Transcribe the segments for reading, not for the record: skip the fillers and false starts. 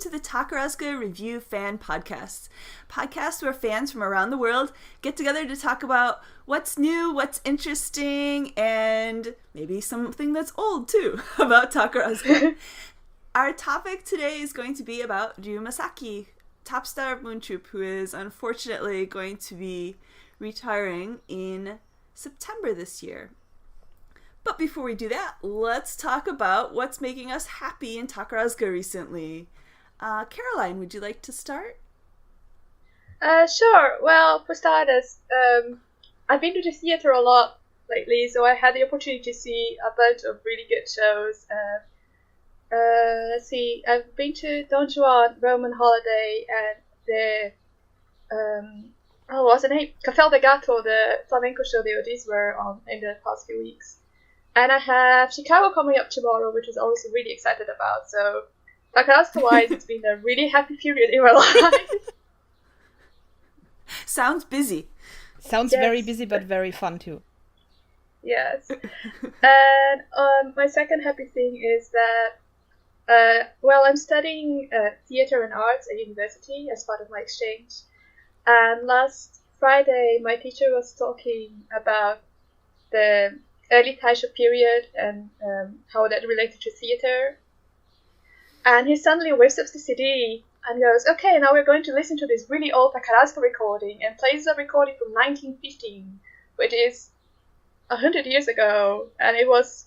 to the Takarazuka Review Fan Podcast. Podcast where fans from around the world get together to talk about what's new, what's interesting, and maybe something that's old too about Takarazuka. Our topic today is going to be about Ryuu Masaki, top star of Moon Troupe, who is unfortunately going to be retiring in September this year. But before we do that, let's talk about what's making us happy in Takarazuka recently. Caroline, would you like to start? Sure. Well, for starters, I've been to the theater a lot lately, so I had the opportunity to see a bunch of really good shows. Let's see, I've been to Don Juan, Roman Holiday, and the what's the name? Café de Gato, the flamenco show. These were on in the past few weeks. And I have Chicago coming up tomorrow, which I'm also really excited about. So, Takarazuka-wise, it's been a really happy period in my life. Sounds busy. Sounds very busy, but very fun too. Yes. And my second happy thing is that, I'm studying theater and arts at university as part of my exchange. And last Friday, my teacher was talking about the early Taisho period and how that related to theater. And he suddenly whips up the CD and goes, okay, now we're going to listen to this really old Takarazuka recording, and plays a recording from 1915, which is 100 years ago. And it was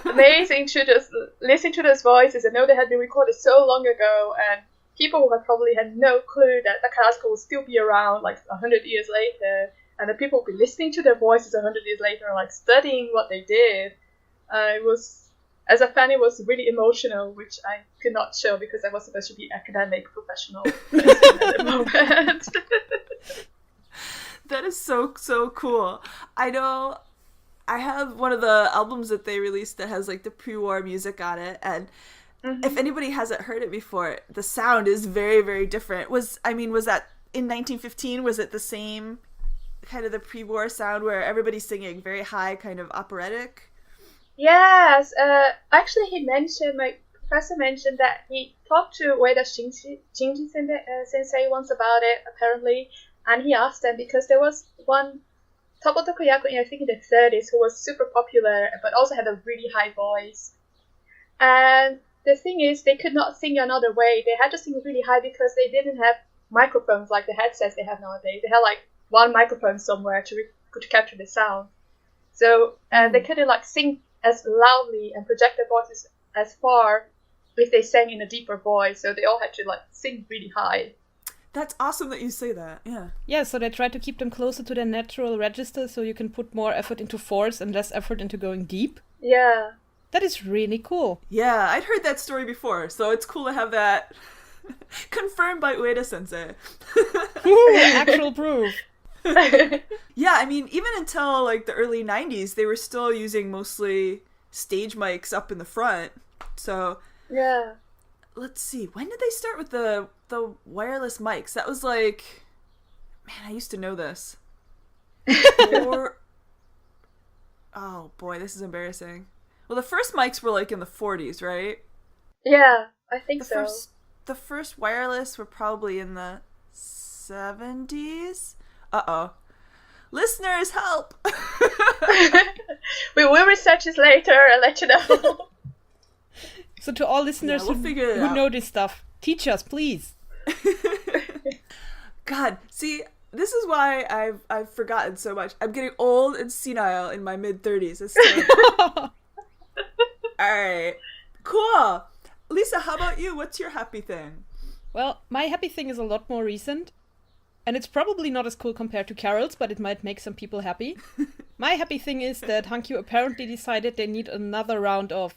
amazing to just listen to those voices and know they had been recorded so long ago, and people who had probably had no clue that Takarazuka would still be around like 100 years later. And the people would be listening to their voices 100 years later and like studying what they did. It was, as a fan, it was really emotional, which I could not show because I was supposed to be academic professional at the moment. That is so cool. I know I have one of the albums that they released that has like the pre-war music on it, and if anybody hasn't heard it before, the sound is very, very different. Was that in 1915? Was it the same kind of the pre-war sound where everybody's singing very high, kind of operatic? Yes, actually my professor mentioned that he talked to Ueda Shinji sensei once about it, apparently, and he asked them because there was one Tokoto Koyaku I think in the 30s who was super popular but also had a really high voice. And the thing is, they could not sing another way. They had to sing really high because they didn't have microphones like the headsets they have nowadays. They had like one microphone somewhere to capture the sound. So they couldn't like sing as loudly and project their voices as far if they sang in a deeper voice. So they all had to like sing really high. That's awesome that you say that. Yeah. Yeah, so they try to keep them closer to their natural register so you can put more effort into force and less effort into going deep. Yeah. That is really cool. Yeah, I'd heard that story before, so it's cool to have that confirmed by Ueda sensei. Actual proof. Yeah, I mean, even until like the early 90s, they were still using mostly stage mics up in the front. So yeah, let's see, when did they start with the wireless mics? That was like, man, I used to know this. Oh boy, this is embarrassing. Well, the first mics were like in the 40s, right? Yeah, I think so. The first wireless were probably in the 70s. Uh-oh. Listeners, help! We will research this later and let you know. So to all listeners who know this stuff, teach us, please. God, see, this is why I've forgotten so much. I'm getting old and senile in my mid-30s. It's terrible. Alright. Cool. Lisa, how about you? What's your happy thing? Well, my happy thing is a lot more recent. And it's probably not as cool compared to Carol's, but it might make some people happy. My happy thing is that Hankyu apparently decided they need another round of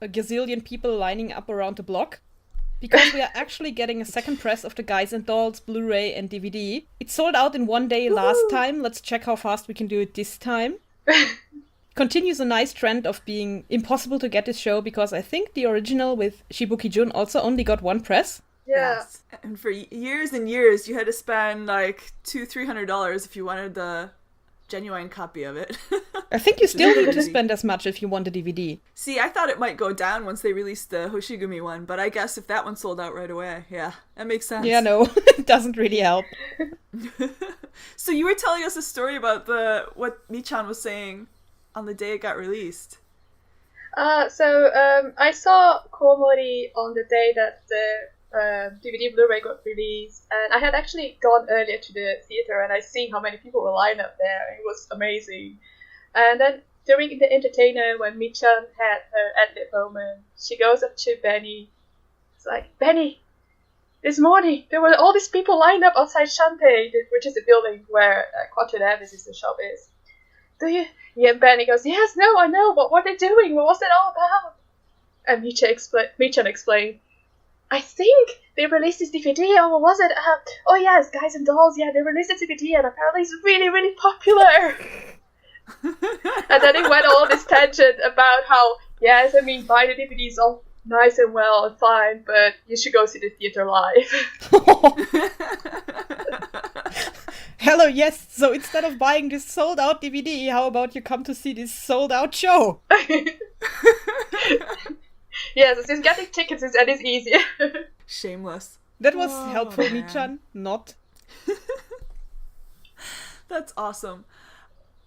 a gazillion people lining up around the block. Because we are actually getting a second press of the Guys and Dolls Blu-ray and DVD. It sold out in one day last time. Let's check how fast we can do it this time. Continues a nice trend of being impossible to get this show because I think the original with Shibuki Jun also only got one press. Yeah. Yes. And for years and years, you had to spend like $200-$300 if you wanted the genuine copy of it. I think you still need to spend as much if you want a DVD. See, I thought it might go down once they released the Hoshigumi one, but I guess if that one sold out right away, yeah, that makes sense. Yeah, no, it doesn't really help. So you were telling us a story about what Michan was saying on the day it got released. I saw Komori on the day that the DVD Blu-ray got released, and I had actually gone earlier to the theater, and I seen how many people were lined up there. It was amazing. And then during the entertainer, when Michan had her ad-lib moment, she goes up to Benny. It's like, Benny, this morning there were all these people lined up outside Shantae, which is the building where Quattro Davis is the shop is. Do you? Yeah, Benny goes, yes, no, I know, but what are they doing? What was it all about? And Michan explained, I think they released this DVD, or what was it? Oh yes, Guys and Dolls, yeah, they released this DVD, and apparently it's really, really popular. And then it went all this tangent about how, yes, I mean, buy the DVDs all nice and well and fine, but you should go see the theater live. Hello, yes, so instead of buying this sold-out DVD, how about you come to see this sold-out show? Yes, it's just getting tickets and it's easier. Shameless. That was helpful, Michan. Not. That's awesome.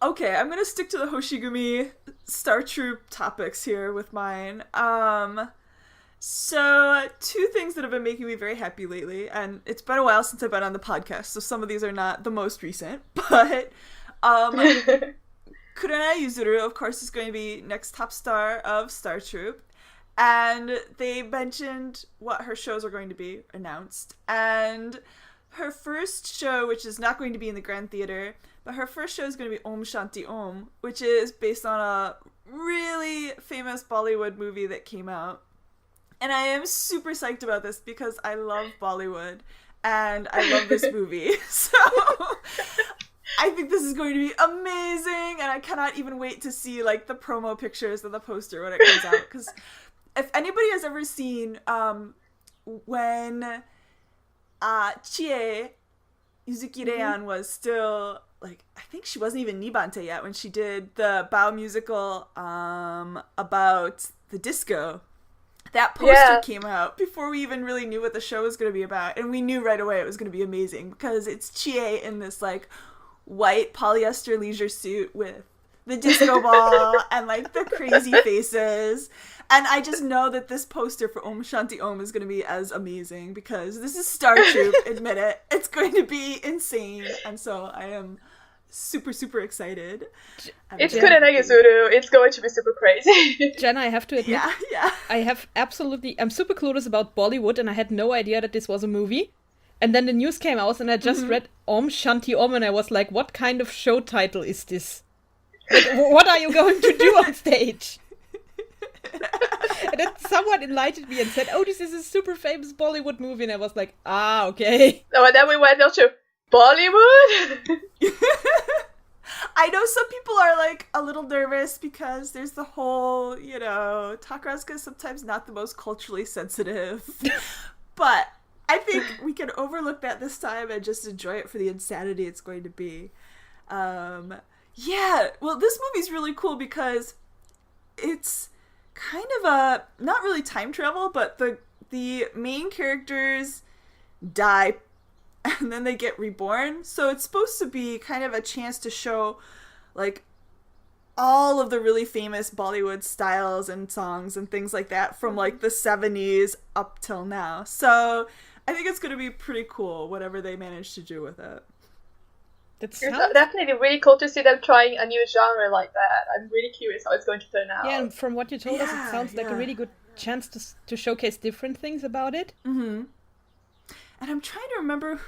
Okay, I'm gonna stick to the Hoshigumi Star Troop topics here with mine. So, two things that have been making me very happy lately, and it's been a while since I've been on the podcast, so some of these are not the most recent, but Kurenai Yuzuru, of course, is going to be next top star of Star Troop, and they mentioned what her shows are going to be announced, and her first show, which is not going to be in the Grand Theater, but her first show is going to be Om Shanti Om, which is based on a really famous Bollywood movie that came out. And I am super psyched about this because I love Bollywood and I love this movie. So I think this is going to be amazing, and I cannot even wait to see like the promo pictures of the poster when it comes out. Because if anybody has ever seen when Chie Yuzuki Reian was still, like, I think she wasn't even Nibante yet when she did the Bao musical about the disco. That poster came out before we even really knew what the show was going to be about, and we knew right away it was going to be amazing because it's Chie in this like white polyester leisure suit with the disco ball and like the crazy faces, and I just know that this poster for Om Shanti Om is going to be as amazing because this is Star Troop. Admit it, it's going to be insane, and so I am super, super excited. It's Kurenai Yuzuru. It's going to be super crazy. Jenna, I have to admit, yeah. I'm super clueless about Bollywood, and I had no idea that this was a movie. And then the news came out, and I just read Om Shanti Om, and I was like, what kind of show title is this? Like, what are you going to do on stage? And then someone enlightened me and said, oh, this is a super famous Bollywood movie, and I was like, okay. Oh, and then we went on to Bollywood? I know some people are like a little nervous because there's the whole, Takarazuka is sometimes not the most culturally sensitive. But I think we can overlook that this time and just enjoy it for the insanity it's going to be. Yeah, well, this movie's really cool because it's kind of a, not really time travel, but the main characters die and then they get reborn. So it's supposed to be kind of a chance to show like all of the really famous Bollywood styles and songs and things like that from like the 70s up till now. So I think it's going to be pretty cool, whatever they manage to do with it. It's definitely really cool to see them trying a new genre like that. I'm really curious how it's going to turn out. Yeah, and from what you told us, it sounds like a really good chance to showcase different things about it. Mm-hmm. And I'm trying to remember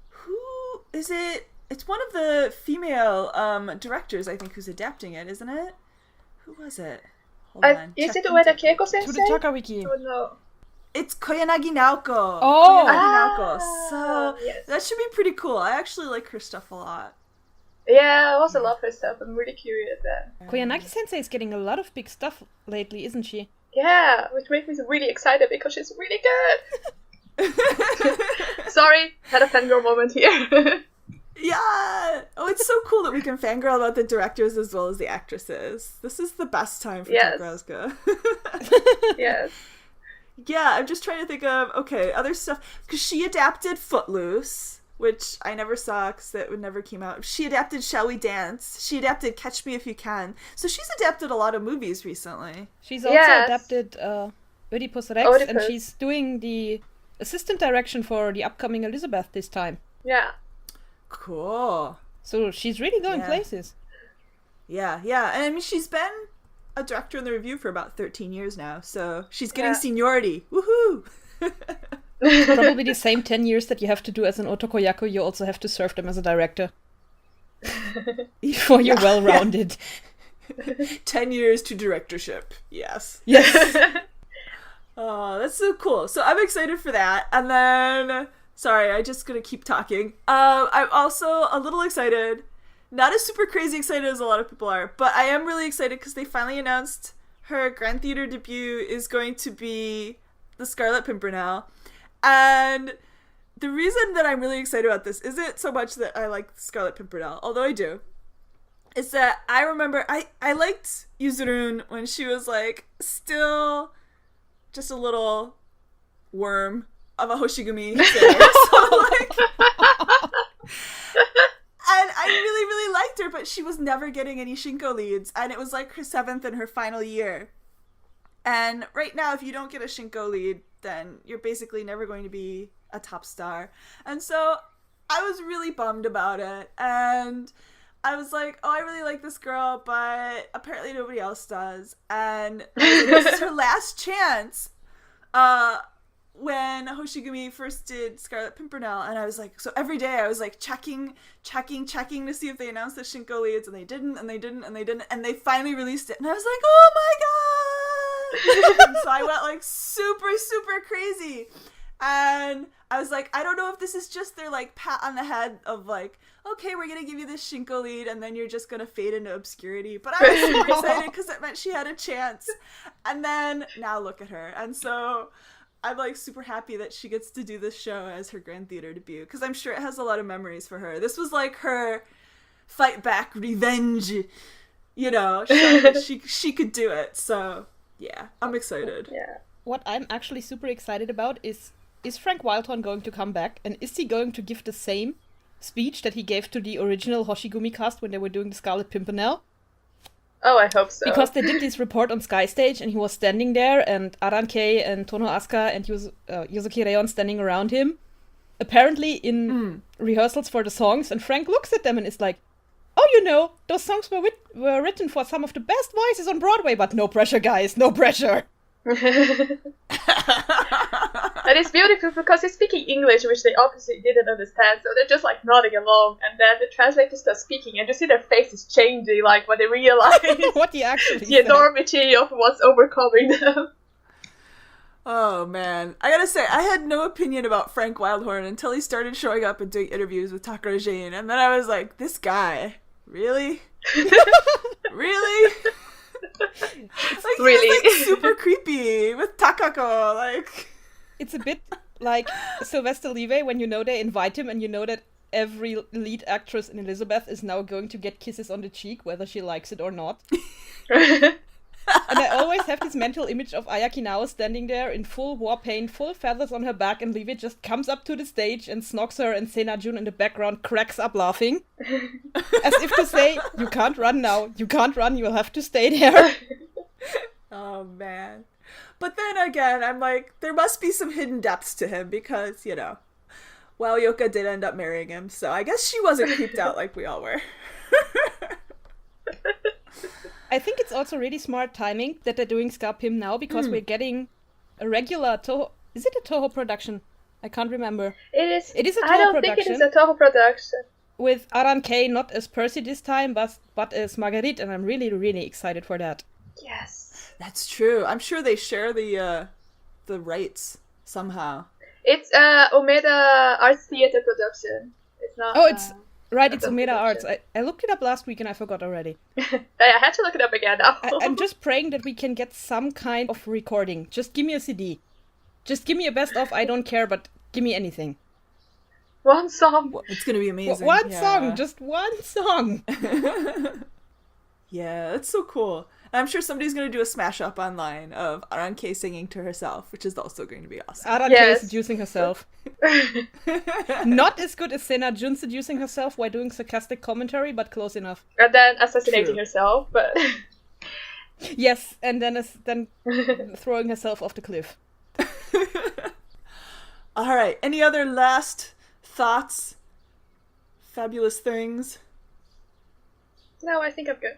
who is it? It's one of the female directors, I think, who's adapting it, isn't it? Who was it? Hold on. Is it Ueda Keiko Sensei? To the Takawiki. Oh, no. It's Koyanagi Naoko. Oh! Koyanagi Naoko. So that should be pretty cool. I actually like her stuff a lot. Yeah, I also love her stuff. I'm really curious then. Koyanagi Sensei is getting a lot of big stuff lately, isn't she? Yeah, which makes me really excited because she's really good. Sorry, had a fangirl moment here. Yeah! Oh, it's so cool that we can fangirl about the directors as well as the actresses. This is the best time for Takarazuka. Yes. Yeah, I'm just trying to think of, other stuff. Because she adapted Footloose, which I never saw because it never came out. She adapted Shall We Dance. She adapted Catch Me If You Can. So she's adapted a lot of movies recently. She's also adapted Oedipus Rex, and she's doing the assistant direction for the upcoming Elizabeth this time. Yeah. Cool. So she's really going places. Yeah. And I mean, she's been a director in the review for about 13 years now, so she's getting seniority. Woohoo! Probably the same 10 years that you have to do as an otokoyaku, you also have to serve them as a director. Before you're well-rounded. 10 years to directorship. Yes. Oh, that's so cool. So I'm excited for that. And then, sorry, I'm just gonna keep talking. I'm also a little excited. Not as super crazy excited as a lot of people are, but I am really excited because they finally announced her Grand Theater debut is going to be The Scarlet Pimpernel. And the reason that I'm really excited about this isn't so much that I like Scarlet Pimpernel, although I do. It's that I remember I liked Yuzurun when she was like still just a little worm of a Hoshigumi singer. So like and I really, really liked her, but she was never getting any Shinko leads, and it was like her 7th and her final year. And right now, if you don't get a Shinko lead, then you're basically never going to be a top star. And so I was really bummed about it, and I was like, oh, I really like this girl, but apparently nobody else does. And this is her last chance. When Hoshigumi first did Scarlet Pimpernel, and I was like, so every day I was like checking to see if they announced the Shinko leads, and they didn't, and they finally released it, and I was like, oh my god! So I went like super, super crazy, and I was like, I don't know if this is just their like pat on the head of like, okay, we're gonna give you this Shinko lead, and then you're just gonna fade into obscurity, but I was super excited because it meant she had a chance, and then now look at her, and so I'm like super happy that she gets to do this show as her Grand Theater debut, because I'm sure it has a lot of memories for her. This was like her fight back revenge, you know, show that she could do it. So yeah, I'm excited. Yeah. What I'm actually super excited about is Frank Wildhorn going to come back, and is he going to give the same speech that he gave to the original Hoshigumi cast when they were doing the Scarlet Pimpernel? Oh, I hope so. Because they did this report on Sky Stage, and he was standing there, and Aran Kei and Tono Asuka and Yosuke Reon standing around him, apparently in rehearsals for the songs, and Frank looks at them and is like, oh, you know, those songs were written for some of the best voices on Broadway, but no pressure, guys, no pressure. And it's beautiful because he's speaking English, which they obviously didn't understand, so they're just like nodding along, and then the translator starts speaking, and you see their faces changing, like when they realize what he actually the enormity of what's overcoming them. Oh man, I gotta say, I had no opinion about Frank Wildhorn until he started showing up and doing interviews with Takarazuka, and then I was like, this guy, really? Really? Like, really? He's like super creepy with Takako, like. It's a bit like Sylvester Levay when you know they invite him and you know that every lead actress in Elizabeth is now going to get kisses on the cheek, whether she likes it or not. And I always have this mental image of Ayaki Nao standing there in full war paint, full feathers on her back, and Levay just comes up to the stage and snogs her, and Sena Jun in the background cracks up laughing. As if to say, you can't run now, you can't run, you'll have to stay there. Oh man. But then again, I'm like, there must be some hidden depths to him because, you know, well, Yoka did end up marrying him, so I guess she wasn't creeped out like we all were. I think it's also really smart timing that they're doing Scar Pim now, because we're getting a regular Toho... Is it a Toho production? I can't remember. It is. It is a Toho I don't production. think it is a Toho production. With Aran Kei not as Percy this time, but as Marguerite, and I'm really, really excited for that. Yes. That's true. I'm sure they share the rights somehow. It's Omeda Arts Theater production. It's not. Oh, it's right. It's Adobe Omeda Arts. production. I looked it up last week and I forgot already. I had to look it up again now. I'm just praying that we can get some kind of recording. Just give me a CD. Just give me a best of. I don't care, but give me anything. One song. It's gonna be amazing. One song, just one song. Yeah, that's so cool. And I'm sure somebody's gonna do a smash up online of Aranke singing to herself, which is also going to be awesome. Aranke seducing herself. Not as good as Sena Jun seducing herself while doing sarcastic commentary, but close enough. And then assassinating herself, but... Yes, and then throwing herself off the cliff. Alright, any other last thoughts? Fabulous things? No, I think I'm good.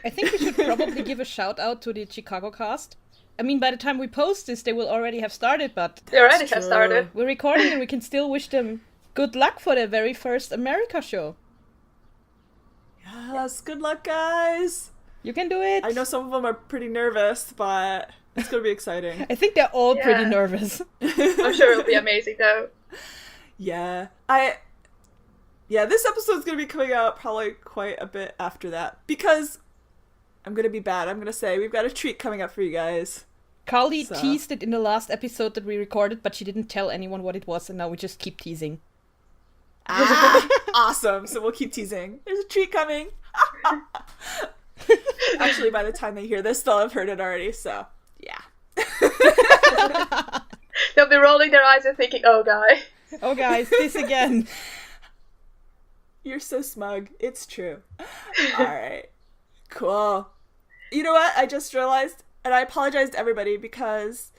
I think we should probably give a shout out to the Chicago cast. I mean, by the time we post this, they will already have started, but... They already have started. We're recording and we can still wish them good luck for their very first America show. Yes, good luck, guys! You can do it! I know some of them are pretty nervous, but it's gonna be exciting. I think they're all pretty nervous. I'm sure it'll be amazing, though. Yeah, this episode's gonna be coming out probably quite a bit after that, because I'm gonna be bad. I'm gonna say we've got a treat coming up for you guys. Carly teased it in the last episode that we recorded, but she didn't tell anyone what it was, and now we just keep teasing. Awesome. So we'll keep teasing. There's a treat coming. Actually, by the time they hear this, they'll have heard it already, so yeah. They'll be rolling their eyes and thinking, oh, guys, this again. You're so smug. It's true. Alright. Cool. You know what? I just realized, and I apologize to everybody because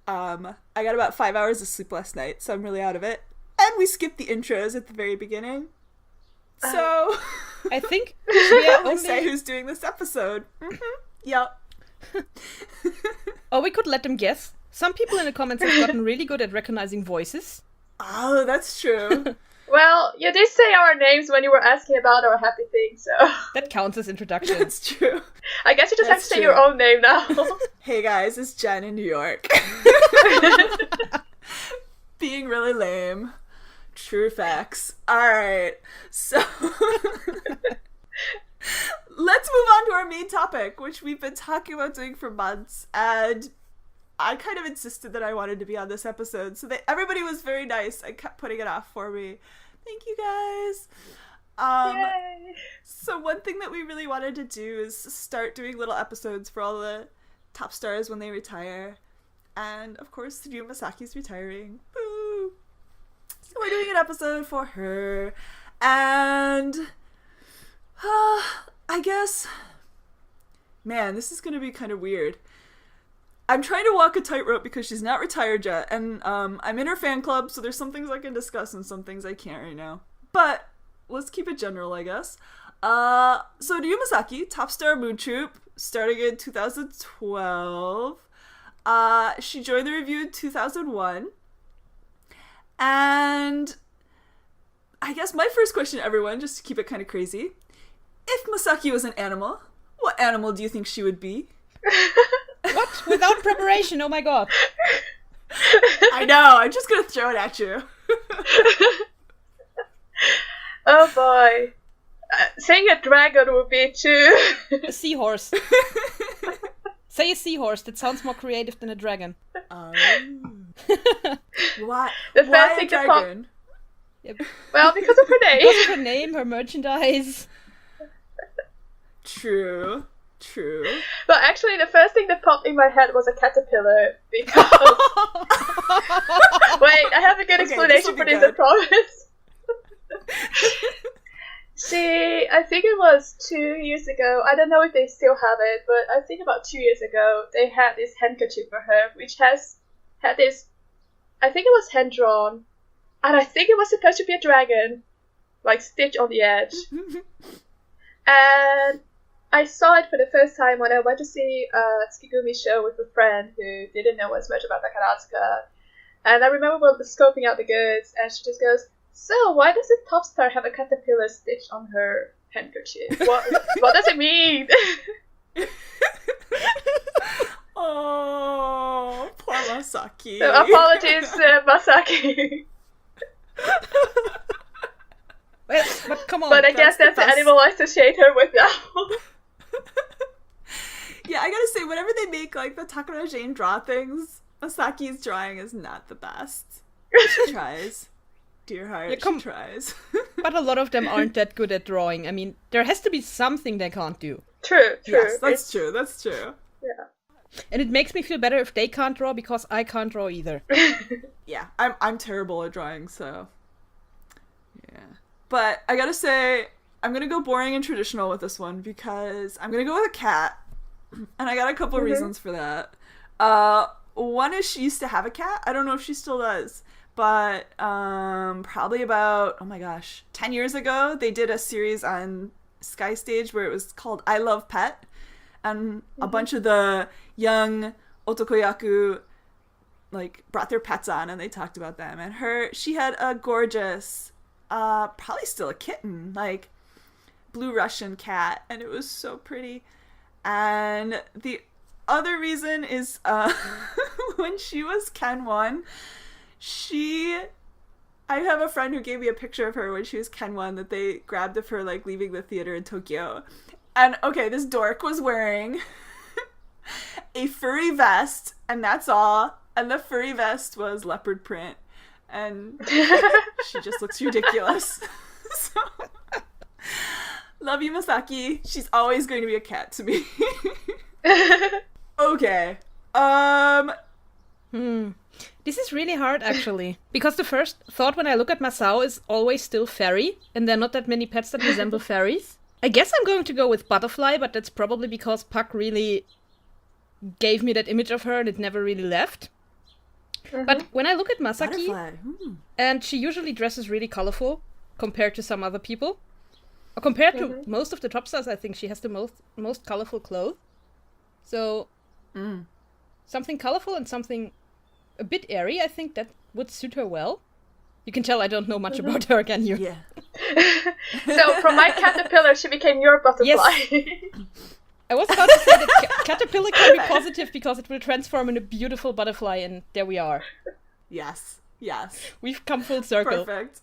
I got about 5 hours of sleep last night, so I'm really out of it. And we skipped the intros at the very beginning. So I think we only say who's doing this episode. Yep. Or we could let them guess. Some people in the comments have gotten really good at recognizing voices. Oh, that's true. Well, you did say our names when you were asking about our happy thing, so... That counts as introduction. That's true. I guess you just have to say your own name now. Hey guys, it's Jen in New York. Being really lame. True facts. Alright, so... Let's move on to our main topic, which we've been talking about doing for months, and I kind of insisted that I wanted to be on this episode, so that everybody was very nice and kept putting it off for me. Thank you guys. Yay. So one thing that we really wanted to do is start doing little episodes for all the top stars when they retire. And of course, Ryuu Masaki's retiring. Boo! So we're doing an episode for her. And I guess, man, this is going to be kind of weird. I'm trying to walk a tightrope because she's not retired yet, and I'm in her fan club, so there's some things I can discuss and some things I can't right now. But let's keep it general, I guess. So Ryuu Masaki, top star Moon Troupe, starting in 2012. She joined the review in 2001. And I guess my first question to everyone, just to keep it kind of crazy, if Masaki was an animal, what animal do you think she would be? What? Without preparation, oh my god. I know, I'm just gonna throw it at you. Oh boy. Saying a dragon would be too... A seahorse. Say a seahorse, that sounds more creative than a dragon. Why? The Why a dragon? Well, because of her name. Because of her name, her merchandise. True. But actually, the first thing that popped in my head was a caterpillar, because... Wait, I have a good explanation for this, I promise. I think it was 2 years ago, I don't know if they still have it, but I think about 2 years ago, they had this handkerchief for her, which had this, I think it was hand-drawn, and I think it was supposed to be a dragon, like stitched on the edge. And I saw it for the first time when I went to see a Tsukigumi show with a friend who didn't know as much about Takarazuka. And I remember scoping out the goods, and she just goes, "So, why does the top star have a caterpillar stitched on her handkerchief? What does it mean?" Oh, poor Masaki. So, apologies, Masaki. But come on. But I guess that's the animal I associate her with now. Yeah, I gotta say, whenever they make, like, the Takara Jane draw things, Masaki's drawing is not the best. She tries. dear heart, Yeah, she tries. But a lot of them aren't that good at drawing. I mean, there has to be something they can't do. True. Yes, that's true. That's true. Yeah. And it makes me feel better if they can't draw because I can't draw either. Yeah, I'm terrible at drawing, so yeah. But I gotta say, I'm gonna go boring and traditional with this one because I'm gonna go with a cat, and I got a couple reasons for that. One is she used to have a cat. I don't know if she still does, but probably about 10 years ago, they did a series on Sky Stage where it was called I Love Pet, and a bunch of the young otokoyaku like brought their pets on and they talked about them. And she had a gorgeous, probably still a kitten, like blue Russian cat, and it was so pretty. And the other reason is when she was Ken 1, I have a friend who gave me a picture of her when she was Ken 1 that they grabbed of her like leaving the theater in Tokyo. And okay, this dork was wearing a furry vest, and that's all. And the furry vest was leopard print. And she just looks ridiculous. So, love you, Masaki. She's always going to be a cat to me. Okay. This is really hard, actually. Because the first thought when I look at Masao is always still fairy, and there are not that many pets that resemble fairies. I guess I'm going to go with butterfly, but that's probably because Puck really gave me that image of her and it never really left. But when I look at Masaki, and she usually dresses really colorful compared to some other people, or compared to most of the top stars, I think she has the most colorful clothes. So, something colorful and something a bit airy, I think that would suit her well. You can tell I don't know much about her, can you? Yeah. So, from my caterpillar, she became your butterfly. Yes. I was about to say that caterpillar can be positive because it will transform in a beautiful butterfly, and there we are. Yes. We've come full circle. Perfect.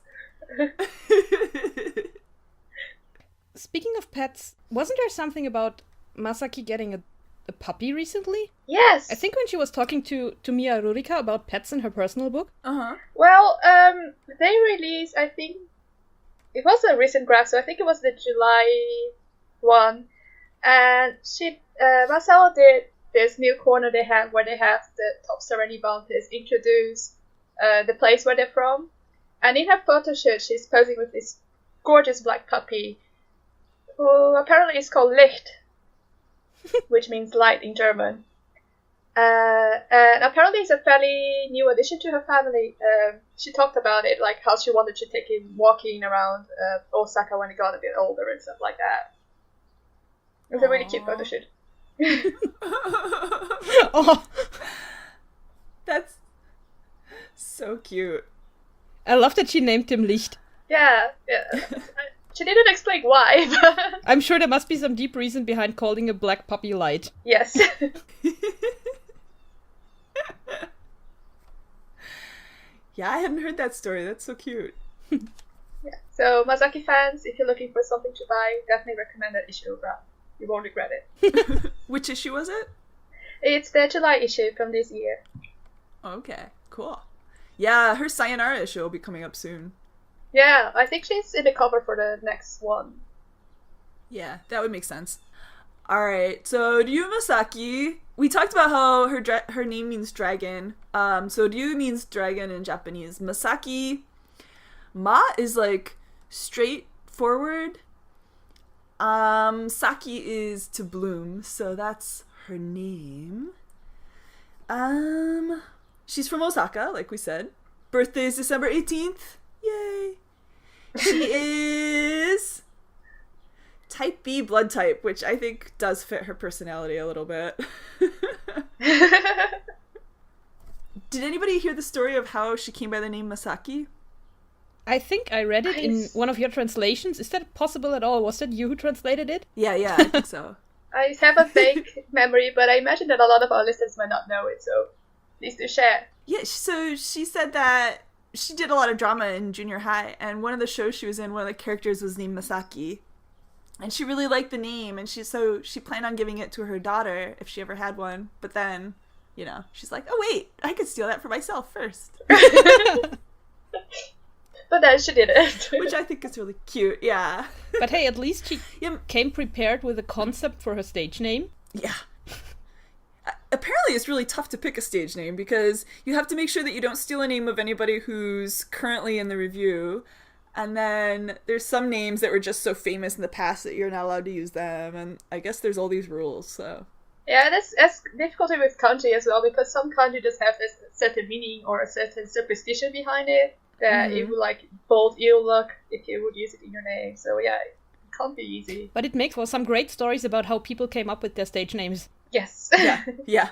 Speaking of pets, wasn't there something about Masaki getting a puppy recently? Yes. I think when she was talking to Mia Rurika about pets in her personal book. Well, they released, I think, it was a recent graph, so I think it was the July one. And Masao did this new corner they have where they have the top Serenity Bounties introduce the place where they're from. And in her photo shoot, she's posing with this gorgeous black puppy who apparently is called Licht, which means light in German. And apparently it's a fairly new addition to her family. She talked about it, like how she wanted to take him walking around Osaka when he got a bit older and stuff like that. It was a really cute photo shoot. Oh, that's so cute. I love that she named him Licht. Yeah. She didn't explain why, but... I'm sure there must be some deep reason behind calling a black puppy light. Yes. Yeah, I hadn't heard that story. That's so cute. Yeah. So, Masaki fans, if you're looking for something to buy, definitely recommend that issue of Rap. You won't regret it. Which issue was it? It's the July issue from this year. Okay, cool. Yeah, her Sayonara issue will be coming up soon. Yeah, I think she's in the cover for the next one. Yeah, that would make sense. Alright, so Ryuu Masaki, we talked about how her name means dragon. So Ryu means dragon in Japanese. Masaki, Ma is like straightforward. Saki is to bloom, so that's her name. She's from Osaka, like we said. Birthday is December 18th. Yay! She is type B blood type, which I think does fit her personality a little bit. Did anybody hear the story of how she came by the name Masaki? I think I read it in one of your translations. Is that possible at all? Was that you who translated it? Yeah, I think so. I have a vague memory, but I imagine that a lot of our listeners might not know it, so please do share. Yeah, so she said that she did a lot of drama in junior high, and one of the shows she was in, one of the characters was named Masaki. And she really liked the name, and she planned on giving it to her daughter if she ever had one. But then, she's like, oh wait, I could steal that for myself first. but then she did it. Which I think is really cute, yeah. But hey, at least she came prepared with a concept for her stage name. Yeah. Apparently it's really tough to pick a stage name because you have to make sure that you don't steal a name of anybody who's currently in the review. And then there's some names that were just so famous in the past that you're not allowed to use them. And I guess there's all these rules, so... Yeah, that's difficulty with kanji as well, because some kanji just have a certain meaning or a certain superstition behind it that it would like bold ill luck if you would use it in your name. So yeah, it can't be easy. But it makes for some great stories about how people came up with their stage names. Yes. Yeah.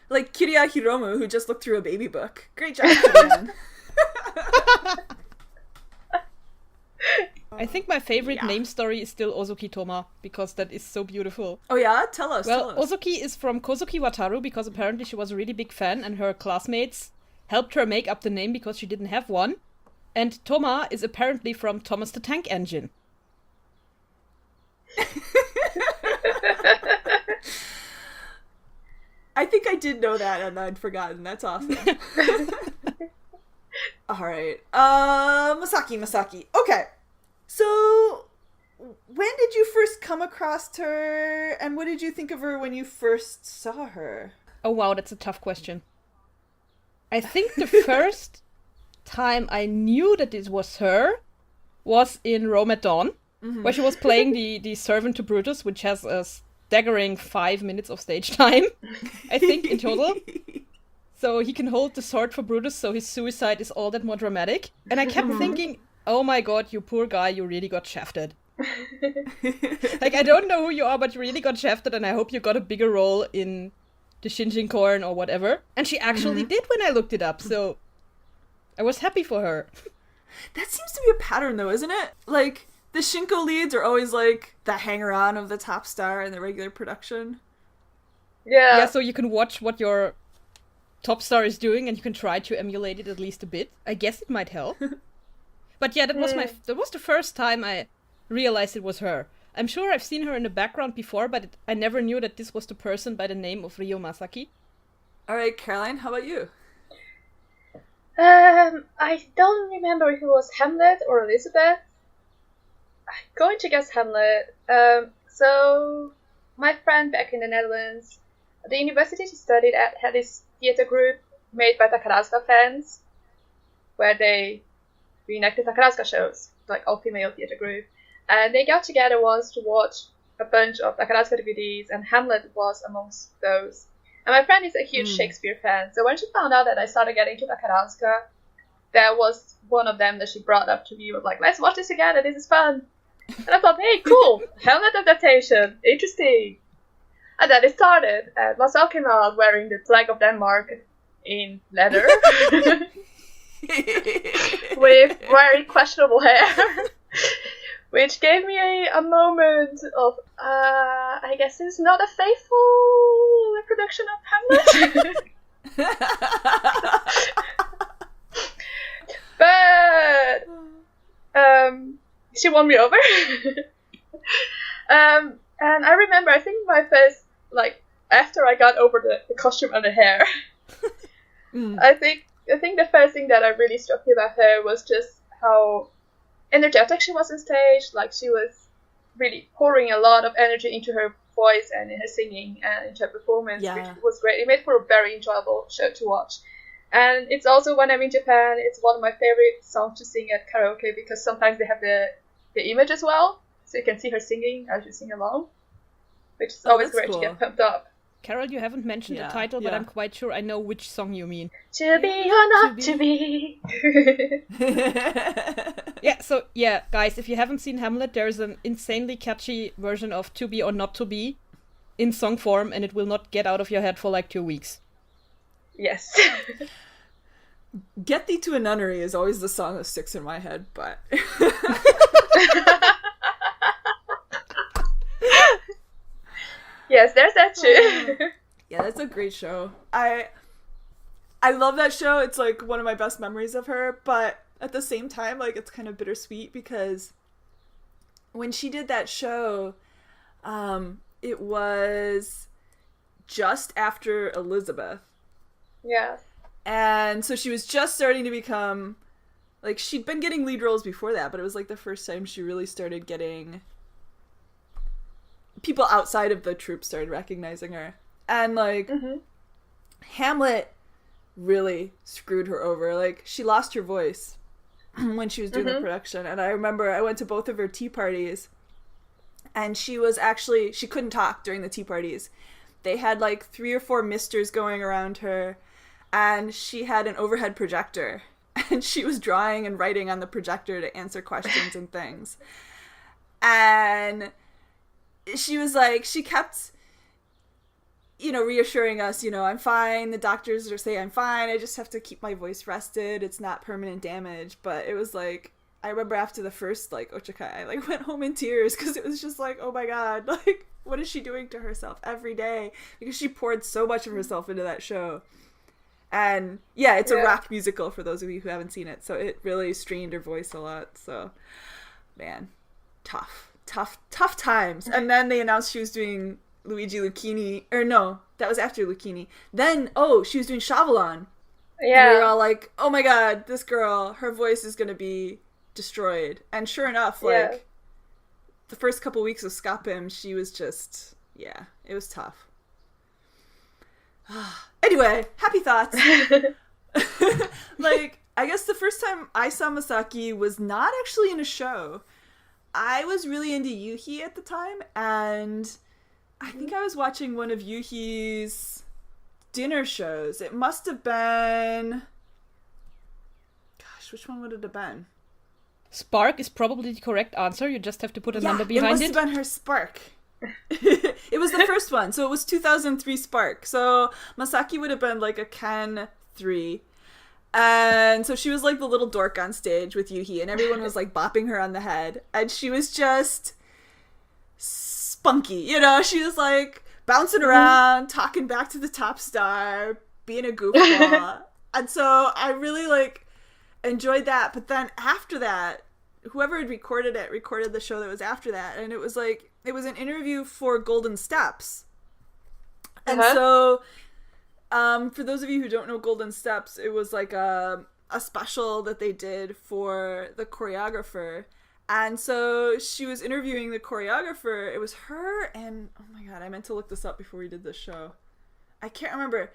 Like Kiriya Hiromu, who just looked through a baby book. Great job, Kiriya. I think my favorite name story is still Ozuki Toma, because that is so beautiful. Oh yeah? Tell us. Ozuki is from Kozuki Wataru, because apparently she was a really big fan and her classmates helped her make up the name because she didn't have one. And Toma is apparently from Thomas the Tank Engine. I think I did know that and I'd forgotten. That's awesome. Alright. Masaki. Okay. So, when did you first come across her, and what did you think of her when you first saw her? Oh wow, that's a tough question. I think the first time I knew that this was her was in Rome at Dawn, where she was playing the servant to Brutus, which has a staggering 5 minutes of stage time, I think, in total. So he can hold the sword for Brutus, so his suicide is all that more dramatic. And I kept thinking, oh my god, you poor guy, you really got shafted. Like, I don't know who you are, but you really got shafted, and I hope you got a bigger role in the Shinjin-Korn or whatever. And she actually did when I looked it up, so I was happy for her. That seems to be a pattern, though, isn't it? Like, the Shinko leads are always, like, the hanger-on of the top star in the regular production. Yeah, so you can watch what your top star is doing, and you can try to emulate it at least a bit. I guess it might help. But yeah, that was the first time I realized it was her. I'm sure I've seen her in the background before, but I never knew that this was the person by the name of Ryuu Masaki. Alright, Caroline, how about you? I don't remember if it was Hamlet or Elizabeth. I'm going to guess Hamlet. So, my friend back in the Netherlands, the university she studied at had this theater group made by Takarazuka fans, where they reenacted Takarazuka shows, like all-female theater group. And they got together once to watch a bunch of Takarazuka DVDs, and Hamlet was amongst those. And my friend is a huge Shakespeare fan, so when she found out that I started getting into Takarazuka, that was one of them that she brought up to me, was like, let's watch this together, this is fun. And I thought, hey, cool, Hamlet adaptation, interesting. And then it started, and Masao came out wearing the flag of Denmark in leather, with very questionable hair, which gave me a moment of, I guess it's not a faithful reproduction of Hamlet. But she won me over. And I remember, I think my first, like, after I got over the costume and the hair, I think the first thing that I really struck me about her was just how energetic she was on stage. Like, she was really pouring a lot of energy into her voice and in her singing and into her performance, which was great. It made for a very enjoyable show to watch. And it's also, when I'm in Japan, it's one of my favorite songs to sing at karaoke, because sometimes they have the image as well, so you can see her singing as you sing along, which is always great to get pumped up. Carol, you haven't mentioned the title, but I'm quite sure I know which song you mean. To be or not to be. Yeah, guys, if you haven't seen Hamlet, there's an insanely catchy version of To Be or Not to Be in song form, and it will not get out of your head for like 2 weeks. Yes. Get Thee to a Nunnery is always the song that sticks in my head, but... Yes, there's that too. Yeah, that's a great show. I love that show. It's like one of my best memories of her, but at the same time, like, it's kind of bittersweet because when she did that show, it was just after Elizabeth. Yeah. And so she was just starting to become like, she'd been getting lead roles before that, but it was, like, the first time she really started getting... people outside of the troupe started recognizing her. And, like, Hamlet really screwed her over. Like, she lost her voice when she was doing the production. And I remember I went to both of her tea parties, and she couldn't talk during the tea parties. They had, like, 3 or 4 misters going around her, and she had an overhead projector. And she was drawing and writing on the projector to answer questions and things. And she was like, she kept, reassuring us, I'm fine. The doctors say I'm fine. I just have to keep my voice rested. It's not permanent damage. But it was like, I remember after the first, like, Ochakai, I, like, went home in tears because it was just like, oh my God, like, what is she doing to herself every day? Because she poured so much of herself into that show. And yeah, it's a rock musical for those of you who haven't seen it. So it really strained her voice a lot. So, man, tough times. And then they announced she was doing Luigi Lucchini, or no, that was after Lucchini. Then, she was doing Chauvelin. Yeah. And we were all like, oh my God, this girl, her voice is going to be destroyed. And sure enough, like, the first couple weeks of Scapim, she was just, it was tough. Anyway, happy thoughts. Like, I guess the first time I saw Masaki was not actually in a show. I was really into Yuhi at the time, and I think I was watching one of Yuhi's dinner shows. It must have been... Gosh, which one would it have been? Spark is probably the correct answer. You just have to put a number behind it. It must have been her Spark. It was the first one, so it was 2003 Spark. So Masaki would have been like a Ken 3. And so she was like the little dork on stage with Yuhi, and everyone was like bopping her on the head. And she was just spunky, she was like bouncing around, talking back to the top star, being a goofball. And so I really like enjoyed that. But then after that, whoever had recorded the show that was after that, and it was like, it was an interview for Golden Steps. And so, for those of you who don't know Golden Steps, it was like a special that they did for the choreographer. And so she was interviewing the choreographer. It was her and, oh my God, I meant to look this up before we did this show. I can't remember.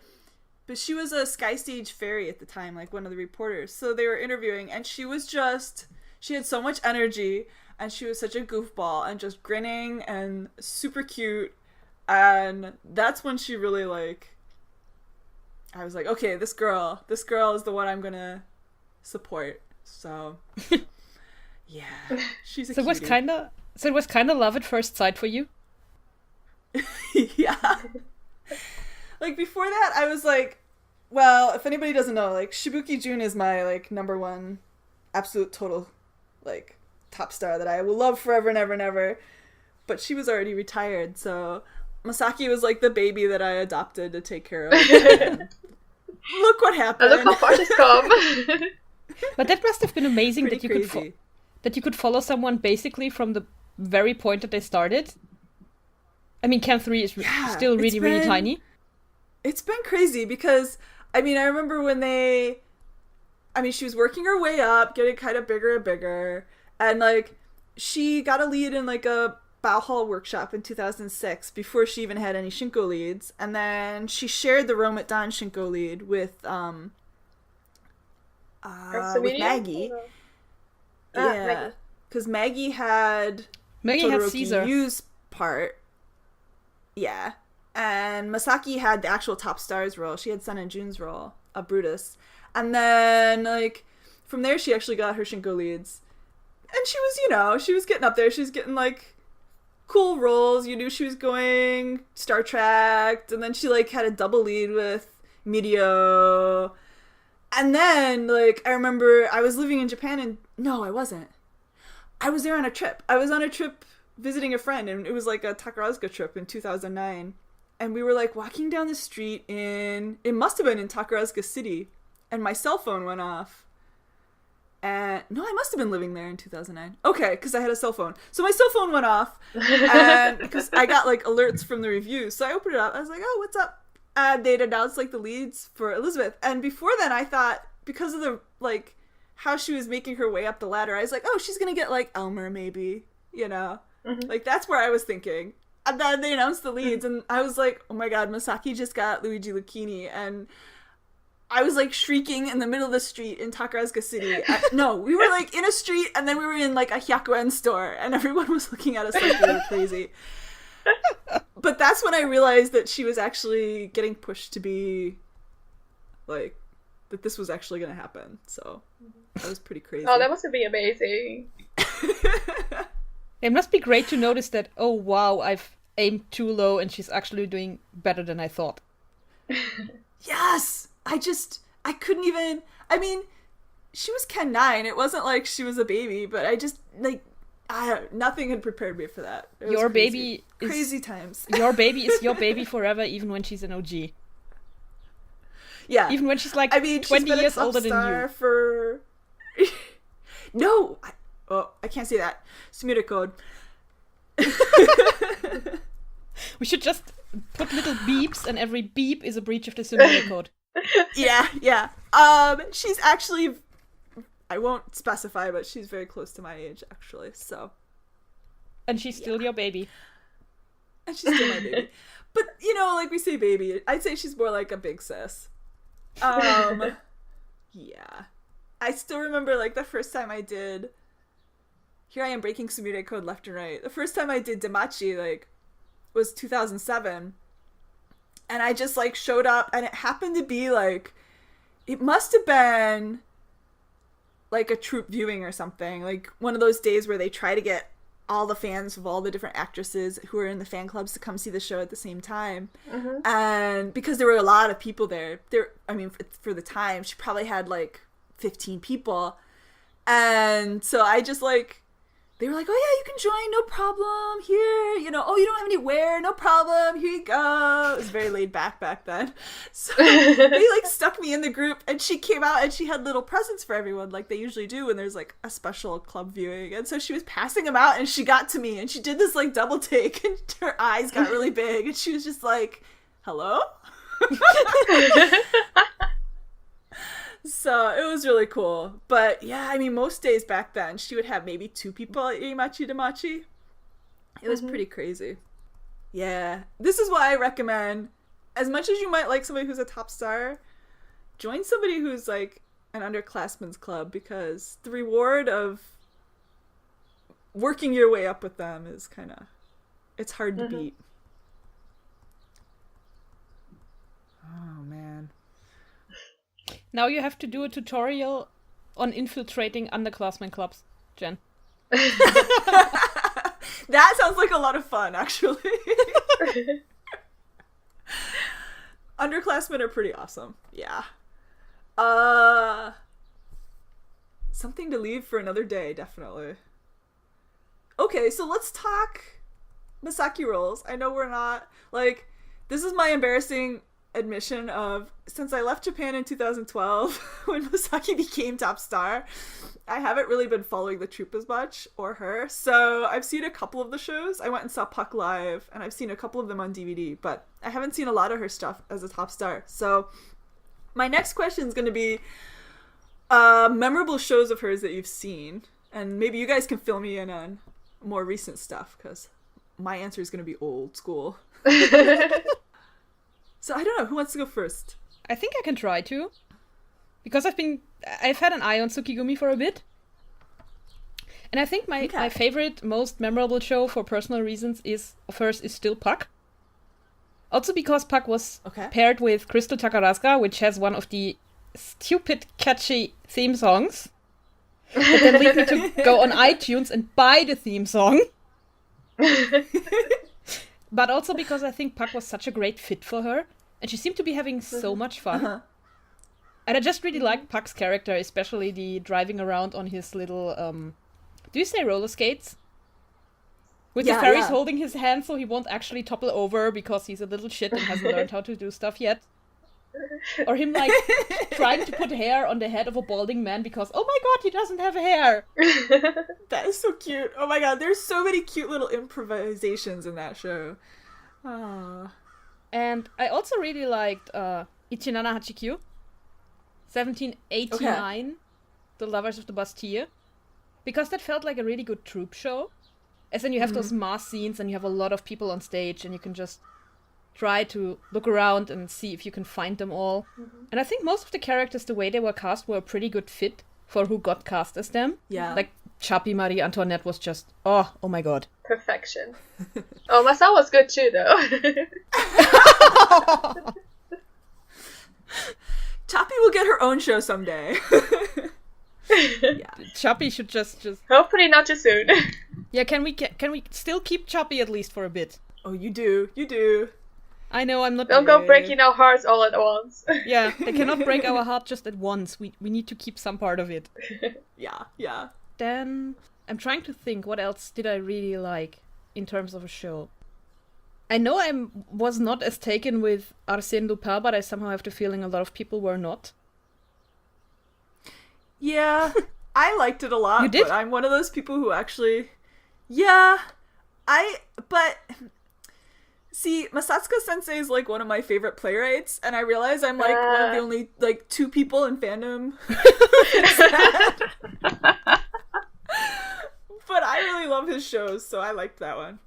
But she was a Sky Stage fairy at the time, like one of the reporters. So they were interviewing, and she had so much energy. And she was such a goofball and just grinning and super cute. And that's when she really, like, I was like, okay, this girl is the one I'm gonna support. So, yeah, she's a cutie. So it was kind of love at first sight for you? Yeah. Like, before that, I was like, well, if anybody doesn't know, like, Shibuki Jun is my, like, number one absolute total, like, top star that I will love forever and ever and ever. But she was already retired, so Masaki was like the baby that I adopted to take care of. Look what happened. Look how far she's come. But that must have been amazing that you crazy. That you could follow someone basically from the very point that they started. I mean, Cam 3 is still really, really tiny. It's been crazy because, I mean, I remember when she was working her way up, getting kind of bigger and bigger. And, like, she got a lead in, like, a Bow Hall workshop in 2006 before she even had any Shinko leads. And then she shared the Rome at Dawn Shinko lead with Maggie. Yeah. Because Maggie had Todoroki Caesar. Yu's part. Yeah. And Masaki had the actual top stars role. She had Sun and Jun's role of Brutus. And then, like, from there she actually got her Shinko leads. And she was, she was getting up there. She was getting, like, cool roles. You knew she was going Star Trek. And then she, like, had a double lead with Mirio. And then, like, I remember I was living in Japan and... No, I wasn't. I was there on a trip. I was on a trip visiting a friend, and it was, like, a Takarazuka trip in 2009. And we were, like, walking down the street it must have been in Takarazuka City. And my cell phone went off. And no, I must have been living there in 2009. Okay, because I had a cell phone. So my cell phone went off. And because I got, like, alerts from the reviews. So I opened it up. I was like, oh, what's up? And they'd announced, like, the leads for Elizabeth. And before then, I thought, because of the, like, how she was making her way up the ladder, I was like, oh, she's gonna get like Elmer maybe, you know? Like that's where I was thinking. And then they announced the leads and I was like, oh my god, Masaki just got Luigi Lucchini, and I was like shrieking in the middle of the street in Takarazuka City. No, we were like in a street and then we were in like a Hyakuen store and everyone was looking at us like we were crazy. But that's when I realized that she was actually getting pushed to be like, that this was actually going to happen. So that was pretty crazy. Oh, that must be amazing. It must be great to notice that, oh wow, I've aimed too low and she's actually doing better than I thought. Yes! I couldn't even, I mean, she was Ken 9. It wasn't like she was a baby, but I just, like, nothing had prepared me for that. Your crazy. Baby is... Crazy times. Your baby is your baby forever, even when she's an OG. Yeah. Even when she's like, I mean, 20 she's years older than you. For... No! I can't say that. Sumida code. We should just put little beeps, and every beep is a breach of the Sumida code. Yeah. She's actually, I won't specify, but she's very close to my age, actually, so. And she's still your baby. And she's still my baby. But, you know, like we say baby, I'd say she's more like a big sis. Yeah. I still remember, like, the first time I did, here I am breaking Sumida code left and right. The first time I did Damachi, like, was 2007. And I just, like, showed up, and it happened to be, like, it must have been, like, a troupe viewing or something. Like, one of those days where they try to get all the fans of all the different actresses who are in the fan clubs to come see the show at the same time. And because there were a lot of people there, I mean, for the time, she probably had, like, 15 people. And so I just, like, they were like, oh yeah, you can join, no problem, here, you know, oh, you don't have any wear, no problem, here you go. It was very laid back then. So they, like, stuck me in the group, and she came out and she had little presents for everyone, like they usually do when there's, like, a special club viewing. And so she was passing them out, and she got to me, and she did this, like, double take, and her eyes got really big, and she was just like, hello? So it was really cool. But yeah, I mean, most days back then, she would have maybe 2 people at Imachi Damachi. It was pretty crazy. Yeah. This is why I recommend, as much as you might like somebody who's a top star, join somebody who's like an underclassmen's club, because the reward of working your way up with them is kind of, it's hard to beat. Oh, man. Now you have to do a tutorial on infiltrating underclassmen clubs, Jen. That sounds like a lot of fun, actually. Underclassmen are pretty awesome. Yeah. Something to leave for another day, definitely. Okay, so let's talk Masaki roles. I know we're not, like, this is my embarrassing admission of, since I left Japan in 2012 when Masaki became top star, I haven't really been following the troupe as much, or her. So I've seen a couple of the shows. I went and saw Puck live, and I've seen a couple of them on DVD, but I haven't seen a lot of her stuff as a top star. So my next question is going to be memorable shows of hers that you've seen, and maybe you guys can fill me in on more recent stuff, because my answer is going to be old school. So I don't know, who wants to go first? I think I can try to. Because I've had an eye on Tsukigumi for a bit. And I think my favorite, most memorable show for personal reasons of hers is still Puck. Also because Puck was paired with Crystal Takarazuka, which has one of the stupid, catchy theme songs. That then lead me to go on iTunes and buy the theme song. But also because I think Puck was such a great fit for her, and she seemed to be having so much fun. And I just really liked Puck's character, especially the driving around on his little, do you say roller skates? With the fairies holding his hand so he won't actually topple over because he's a little shit and hasn't learned how to do stuff yet. Or him, like, trying to put hair on the head of a balding man because, oh my god, he doesn't have hair! That is so cute. Oh my god, there's so many cute little improvisations in that show. And I also really liked 1789, The Lovers of the Bastille, because that felt like a really good troupe show. As in you have those mass scenes and you have a lot of people on stage and you can just try to look around and see if you can find them all. And I think most of the characters, the way they were cast, were a pretty good fit for who got cast as them. Yeah. Like, Chappie Marie Antoinette was just, oh my god. Perfection. Oh, Masao was good too, though. Chappie will get her own show someday. Yeah. Chappie should just... Hopefully not too soon. Yeah, can we still keep Chappie at least for a bit? Oh, you do. I know, I'm not... Don't go breaking our hearts all at once. Yeah, they cannot break our heart just at once. We need to keep some part of it. Yeah. Then I'm trying to think, what else did I really like in terms of a show? I know I was not as taken with Arsène Lupin, but I somehow have the feeling a lot of people were not. Yeah, I liked it a lot. You did? But I'm one of those people who actually... Yeah, but... See, Masatsuka Sensei is like one of my favorite playwrights, and I realize I'm like one of the only like 2 people in fandom. But I really love his shows, so I liked that one.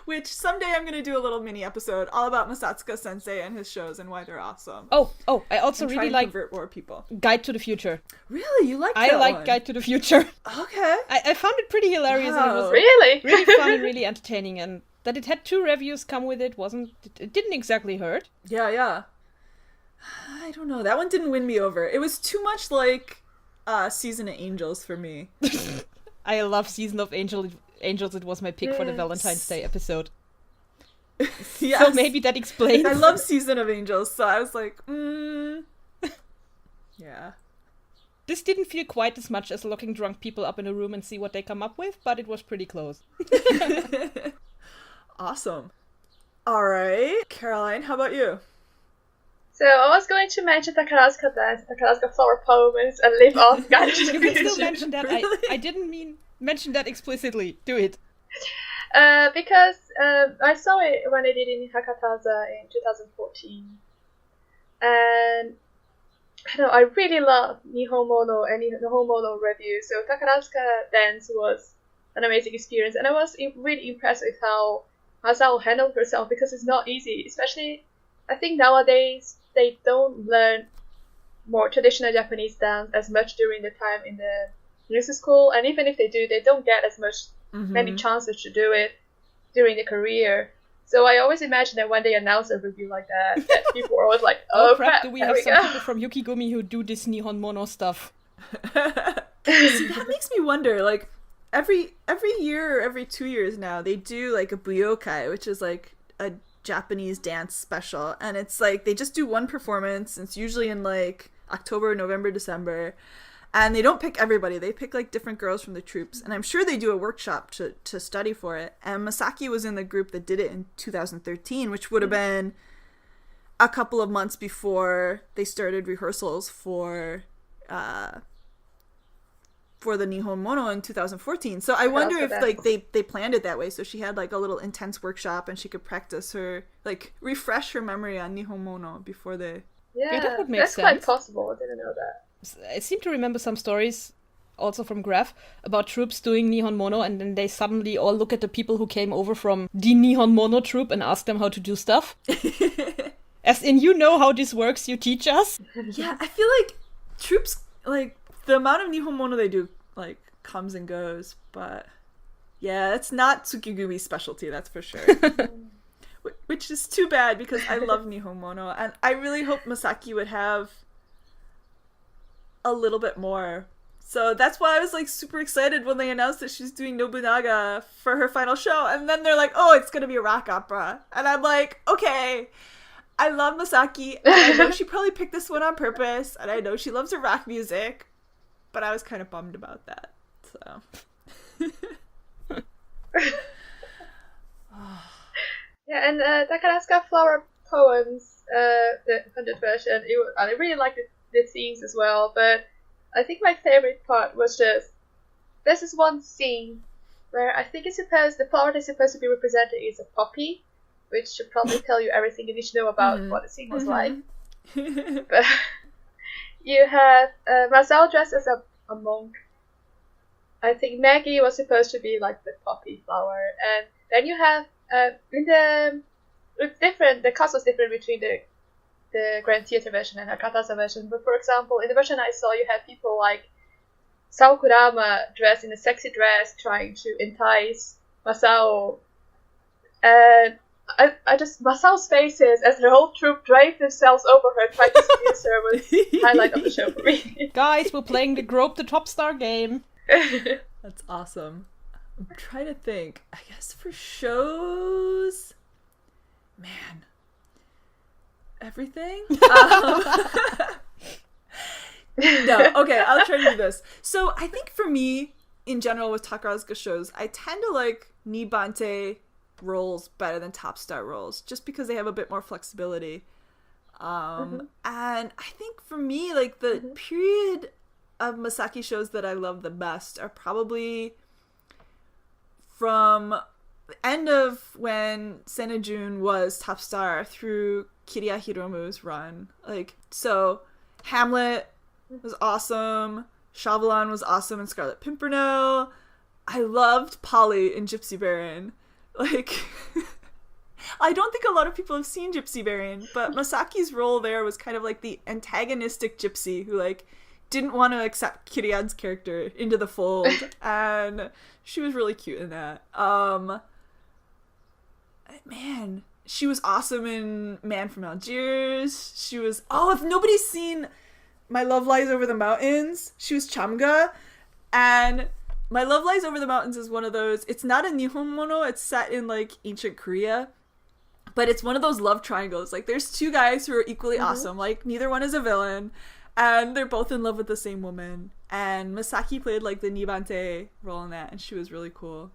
Which someday I'm gonna do a little mini episode all about Masatsuka Sensei and his shows and why they're awesome. Oh! I also really like convert more people. Guide to the Future. Really, you like that I like one? Guide to the Future. Okay. I found it pretty hilarious and it was Really? really fun and really entertaining, and that it had 2 reviews come with it didn't exactly hurt. Yeah. I don't know. That one didn't win me over. It was too much like Season of Angels for me. I love Season of Angels. It was my pick for the Valentine's Day episode. Yes. So maybe that explains. I love Season of Angels, so I was like, yeah. This didn't feel quite as much as locking drunk people up in a room and see what they come up with, but it was pretty close. Awesome. Alright. Caroline, how about you? So I was going to mention Takarazuka Dance, Takarazuka Flower Poems, and leave off Guide to the You can still Future. mention that. Really? I didn't mean mention that explicitly. Do it. Because I saw it when I did in Hakataza in 2014. And I know I really love Nihon Mono and Nihon Mono review. So Takarazuka Dance was an amazing experience. And I was really impressed with how Masao handled herself, because it's not easy. Especially, I think nowadays they don't learn more traditional Japanese dance as much during the time in the music school. And even if they do, they don't get as many chances to do it during the career. So I always imagine that when they announce a review like that people are always like, oh crap, do we have some people from Yukigumi who do this Nihon Mono stuff? See, that makes me wonder, like, every year or every 2 years now, they do, like, a buyokai, which is, like, a Japanese dance special. And it's, like, they just do one performance. It's usually in, like, October, November, December. And they don't pick everybody. They pick, like, different girls from the troops. And I'm sure they do a workshop to study for it. And Masaki was in the group that did it in 2013, which would have been a couple of months before they started rehearsals for the Nihon Mono in 2014. So I wonder if, like, they planned it that way. So she had, like, a little intense workshop and she could practice her, like, refresh her memory on Nihon Mono before they... Yeah, that would make that's sense. quite possible. I didn't know that. I seem to remember some stories, also from Graph, about troops doing Nihon Mono, and then they suddenly all look at the people who came over from the Nihon Mono troupe and ask them how to do stuff. As in, you know how this works, you teach us. Yeah, I feel like troops, like, the amount of Nihon Mono they do, like, comes and goes, but yeah, it's not Tsukigumi's specialty, that's for sure. Which is too bad, because I love Nihon Mono, and I really hope Masaki would have a little bit more. So that's why I was, like, super excited when they announced that she's doing Nobunaga for her final show, and then they're like, oh, it's gonna be a rock opera. And I'm like, okay, I love Masaki, and I know she probably picked this one on purpose, and I know she loves her rock music, but I was kind of bummed about that, so... Yeah, and Takarazuka Flower Poems, the 100th version, I really liked the scenes as well, but I think my favorite part was just, there's this one scene where I think the flower that's supposed to be represented is a poppy, which should probably tell you everything you need to know about what the scene was like. But you have Masao dressed as a monk. I think Maggie was supposed to be like the poppy flower, and then you have it's different. The cast was different between the Grand Theatre version and Hakata's version. But for example, in the version I saw, you had people like Sao Kurama dressed in a sexy dress trying to entice Masao. And I just, Masao's faces as the whole troupe draped themselves over her trying to seduce her was the highlight of the show for me. Guys, we're playing the Grope the Top Star game. That's awesome. I'm trying to think. I guess for shows, man, everything. No, okay, I'll try to do this. So I think for me, in general, with Takarazuka shows, I tend to like Nibante roles better than top star roles, just because they have a bit more flexibility. And I think for me, like the period of Masaki shows that I love the best are probably from the end of when Senejun was top star through Kiriya Hiromu's run. Like, so Hamlet was awesome, Chauvelin was awesome in Scarlet Pimpernel. I loved Polly in Gypsy Baron. Like, I don't think a lot of people have seen Gypsy Baron, but Masaki's role there was kind of like the antagonistic gypsy who like didn't want to accept Kiriyan's character into the fold, and she was really cute in that. Man, she was awesome in Man from Algiers. She was, if nobody's seen My Love Lies Over the Mountains, she was Chamga, and My Love Lies Over the Mountains is one of those, it's not a Nihon mono, it's set in like ancient Korea, but it's one of those love triangles. Like there's two guys who are equally awesome, like neither one is a villain, and they're both in love with the same woman, and Masaki played like the Nibante role in that, and she was really cool.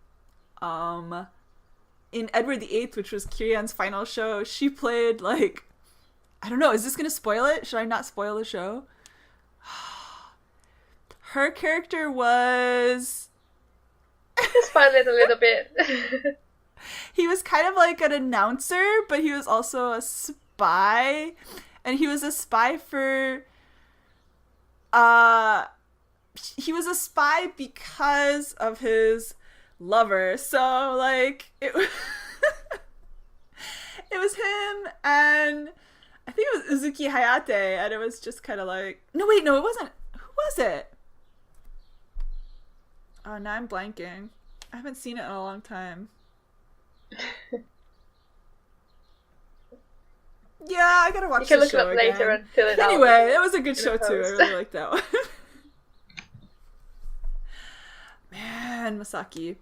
In Edward VIII, which was Kiriyan's final show, she played like, I don't know, is this gonna spoil it? Should I not spoil the show? Her character was... Just spoil it a little bit. He was kind of like an announcer, but he was also a spy. And he was a spy for... He was a spy because of his lover. So, like, it was him, and I think it was Uzuki Hayate, and it was just kind of like... No, it wasn't. Who was it? Oh, now I'm blanking. I haven't seen it in a long time. Yeah, I gotta watch the show again. You can look it up later and fill it out. Anyway, that was a good show too. I really liked that one. Man, Masaki.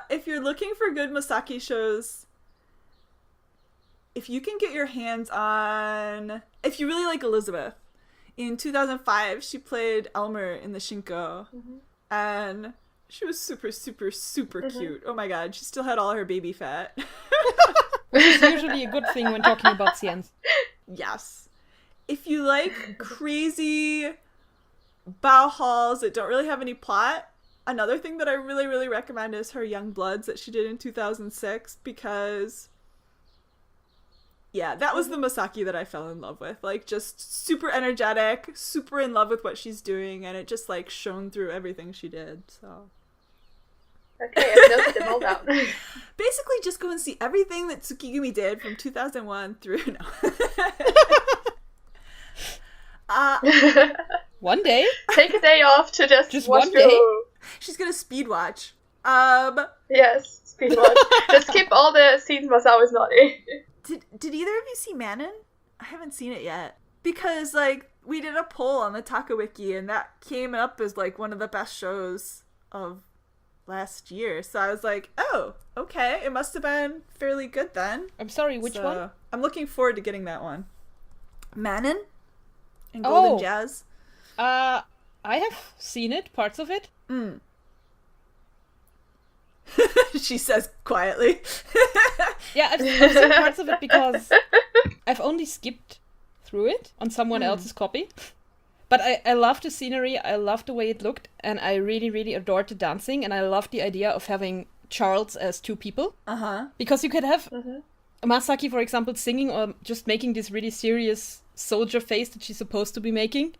If you're looking for good Masaki shows, if you can get your hands on... If you really like Elizabeth, in 2005, she played Elmer in the Shinko. And she was super, super, super cute. Oh my god, she still had all her baby fat. Which is usually a good thing when talking about Ciens. Yes. If you like crazy Bauhauls that don't really have any plot, another thing that I really, really recommend is her Young Bloods that she did in 2006, because... Yeah, that was the Masaki that I fell in love with. Like, just super energetic, super in love with what she's doing, and it just, like, shone through everything she did, so... Okay, I've noted them all down. Basically, just go and see everything that Tsukigumi did from 2001 through now. One day? Take a day off to just watch one day? She's gonna speed watch. Yes, speed watch. Just skip all the scenes Masao is not in. Did either of you see Manon? I haven't seen it yet. Because, like, we did a poll on the Takawiki, and that came up as, like, one of the best shows of last year. So I was like, oh, okay, it must have been fairly good then. I'm sorry, which one? I'm looking forward to getting that one. Manon? And Golden Jazz? I have seen it, parts of it. She says quietly. Yeah, I've seen parts of it because I've only skipped through it on someone else's copy. But I loved the scenery, I loved the way it looked, and I really, really adored the dancing, and I loved the idea of having Charles as two people. Because you could have Masaki, for example, singing or just making these really serious soldier face that she's supposed to be making.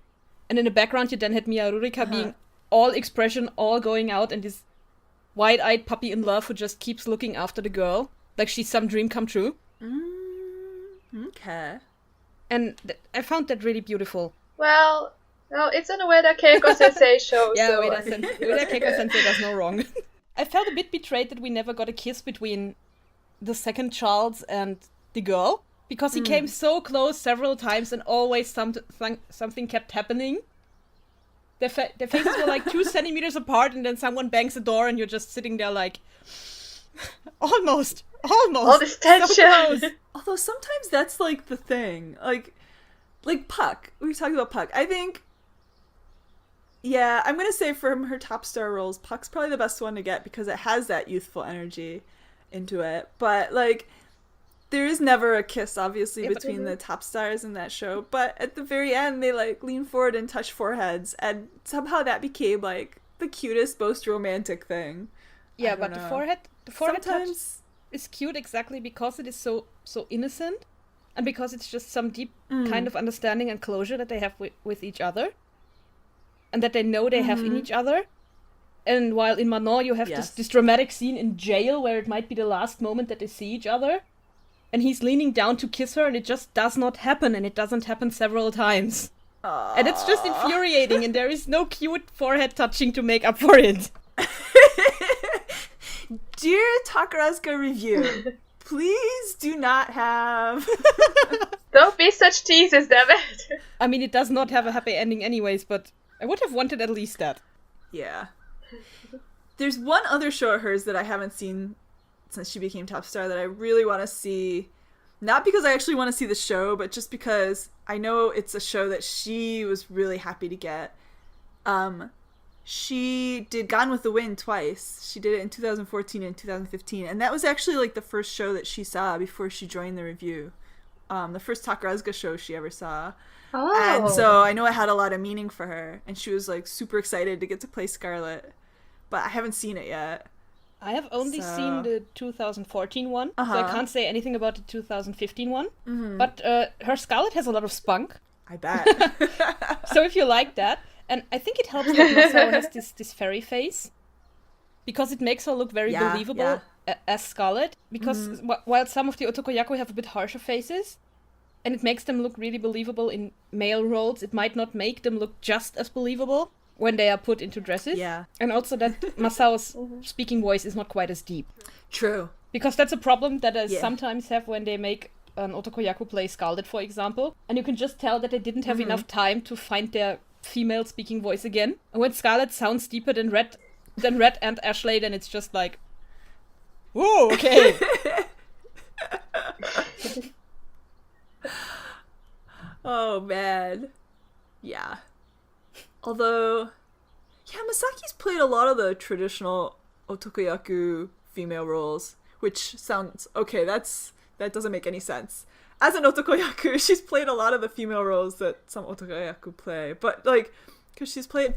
And in the background, you then had Mia Rurika being all expression, all going out, and this wide-eyed puppy in love who just keeps looking after the girl. Like she's some dream come true. Okay. And I found that really beautiful. Well, no, it's an Ueda Keiko Sensei show. Yeah, so Ueda Keiko Sensei does no wrong. I felt a bit betrayed that we never got a kiss between the second Charles and the girl. Because he came so close several times and always something kept happening. Their faces were like 2 centimeters apart and then someone bangs the door and you're just sitting there like... Almost. All this tension. So close. Although sometimes that's like the thing. Like Puck. We were talking about Puck. I think... Yeah, I'm going to say from her top star roles, Puck's probably the best one to get because it has that youthful energy into it. But, like... There is never a kiss, obviously, between the top stars in that show. But at the very end, they, like, lean forward and touch foreheads. And somehow that became, like, the cutest, most romantic thing. Yeah, but the forehead touch Sometimes... is cute exactly because it is so innocent. And because it's just some deep kind of understanding and closure that they have with each other. And that they know they have in each other. And while in Manon you have this dramatic scene in jail where it might be the last moment that they see each other. And he's leaning down to kiss her, and it just does not happen, and it doesn't happen several times. Aww. And it's just infuriating, and there is no cute forehead touching to make up for it. Dear Takarazuka review, please do not have... Don't be such teasers, damn it. I mean, it does not have a happy ending anyways, but I would have wanted at least that. Yeah. There's one other show of hers that I haven't seen since she became top star that I really want to see. Not because I actually want to see the show, but just because I know it's a show that she was really happy to get. She did Gone with the Wind twice. She did it in 2014 and 2015. And that was actually like the first show that she saw before she joined the review. The first Takarazuka show she ever saw. Oh. And so I know it had a lot of meaning for her. And she was like super excited to get to play Scarlet. But I haven't seen it yet. I have only seen the 2014 one, so I can't say anything about the 2015 one. But her Scarlet has a lot of spunk. I bet. So if you like that, and I think it helps that Masao has this fairy face, because it makes her look very believable as Scarlet, because while some of the otokoyaku have a bit harsher faces, and it makes them look really believable in male roles, it might not make them look just as believable when they are put into dresses. Yeah. And also that Masao's speaking voice is not quite as deep. True. Because that's a problem that I sometimes have when they make an otokoyaku play Scarlet, for example. And you can just tell that they didn't have enough time to find their female speaking voice again. And when Scarlet sounds deeper than Red and Ashley, then it's just like, whoa, okay. Oh, man. Yeah. Although, yeah, Masaki's played a lot of the traditional otokoyaku female roles, which sounds, okay, that doesn't make any sense. As an otokoyaku, she's played a lot of the female roles that some otokoyaku play. But, like, because she's played